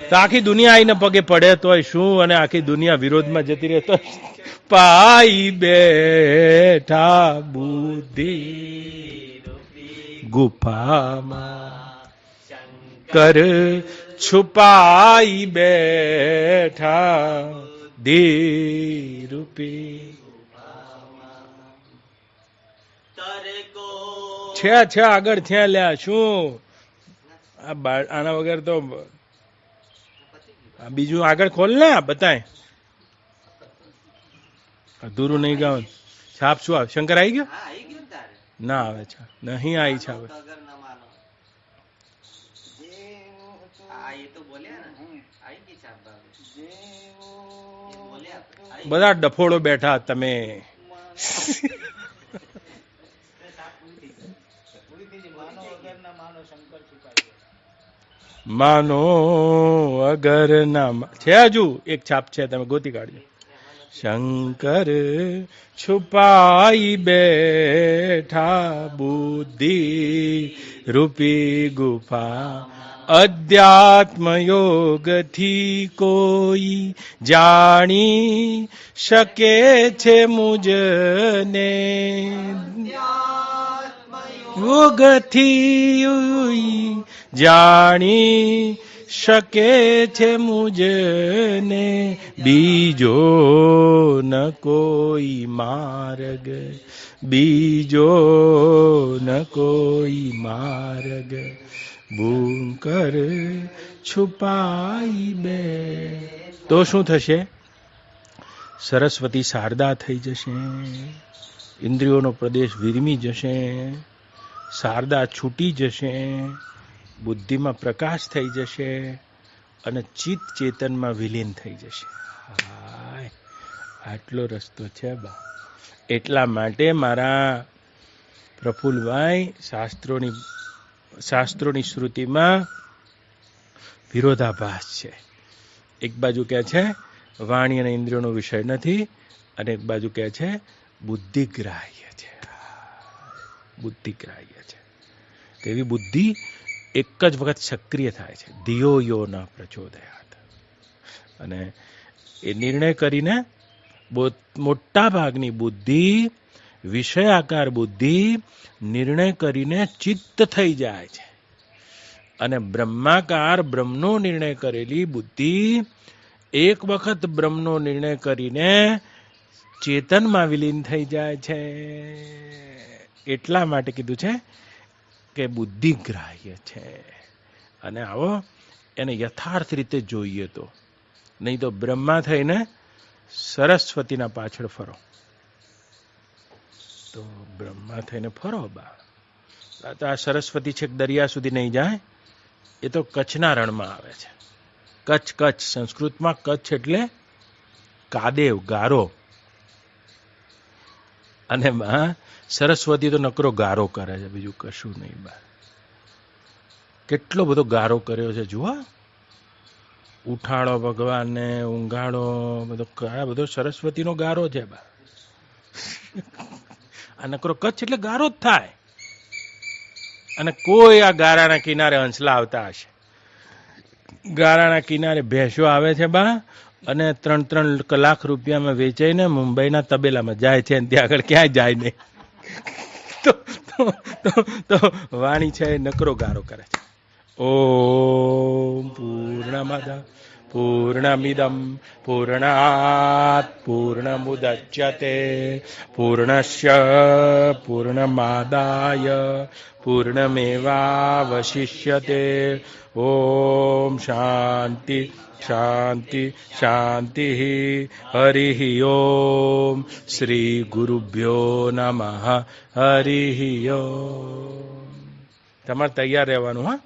તો આખી દુનિયા આઈને પગે પડે તોય શું અને આખી દુનિયા વિરોધમાં જતી રહે તો પાઈ બેઠા બુદ્ધિ ગુફામાં કર છુપાઈ બેઠા ધી રૂપી તરકો છે આગળ થયા લ્યા શું આના વગર તો આ બીજું આગળ ખોલ ને બતાય અધૂરું નહીં ગાવ છાપ શું આવે શંકર આવી ગયો હા આવી ગયું ને તારે ના આવે છે નહીં આવી છે હવે અગર ન માનો હા એ તો બોલ્યા ને આવી ગઈ છાપ બાબુ. એ બોલ્યા આવી બધા ડફોડો બેઠા તમે માનો અગર ના છે હજુ એક છાપ છે તમે ગોતી કાઢજો શંકર છુપાઈ બેઠા બુદ્ધિ રૂપી ગુફા અધ્યાત્મ યોગથી કોઈ જાણી શકે છે મુજને યોગથી જાણી શકે છે મુજને બીજો ન કોઈ માર્ગ બીજો ન કોઈ માર્ગ બુકર છુપાઈ બે તો શું થશે સરસ્વતી શારદા થઈ જશે ઇન્દ્રિયોનો પ્રદેશ વિરમી જશે શારદા છૂટી જશે બુદ્ધિમાં પ્રકાશ થઈ જશે અને ચિત્ત ચેતનમાં વિલીન થઈ જશે હાય આટલો રસ્તો છે બા એટલા માટે મારા પ્રફુલ્લભાઈ શાસ્ત્રોની શ્રુતિમાં વિરોધાભાસ છે એક બાજુ કહે છે વાણી અને ઇન્દ્રિયોનો વિષય નથી અને એક બાજુ કહે છે બુદ્ધિગ્રાહ્ય છે બુદ્ધિગ્રાહ્ય છે તેવી બુદ્ધિ એક જ વખત સક્રિય થાય છે ધિયો યો ન પ્રચોદયાત અને એ નિર્ણય કરીને મોટા ભાગની બુદ્ધિ વિષયાકાર બુદ્ધિ નિર્ણય કરીને ચિત્ત થઈ જાય છે અને બ્રહ્માકાર બ્રહ્મનો નિર્ણય કરેલી બુદ્ધિ એક વખત બ્રહ્મનો નિર્ણય કરીને ચેતનમાં વિલીન થઈ જાય છે એટલા માટે કીધું છે કે બુદ્ધિગ્રાહ્ય છે અને આવો એને યથાર્થ રીતે જોઈએ તો નહીં તો બ્રહ્મા થઈને સરસ્વતીના પાછળ ફરો તો બ્રહ્મા થઈને ફરો બા તો આ સરસ્વતી છેક દરિયા સુધી નહીં જાય એ તો કચ્છના રણમાં આવે છે કચ્છ સંસ્કૃતમાં કચ્છ એટલે કાદેવ ગારો અને સરસ્વતી તો નકરો ગારો કરે છે બીજું કશું નહીં બા કેટલો બધો ગારો કર્યો છે જુઓ ઉઠાડો ભગવાનને ઊંઘાડો બધો સરસ્વતીનો ગારો છે બા આ નકરો કચ્છ એટલે ગારો જ થાય અને કોઈ આ ગારાના કિનારે હંસલા આવતા હશે ગારાના કિનારે ભેંસો આવે છે બા અને 3 લાખ રૂપિયામાં વેચાઈને મુંબઈના તબેલામાં જાય છે અને ત્યાં આગળ ક્યાંય જાય નહીં તો વાણી છે એ નકરો ગારો કરે છે ઓમ પૂર્ણમદ પૂર્ણમિદં પૂર્ણાત પૂર્ણમુદચ્યતે પૂર્ણસ્ય પૂર્ણમાદાય પૂર્ણમેવાવશિષ્યતે. ઓમ શાંતિ શાંતિ શાંતિ. હરિ ઓમ. શ્રી ગુરુભ્યો નમઃ. હરિ ઓમ. તમારે તૈયાર રહેવાનું. હા.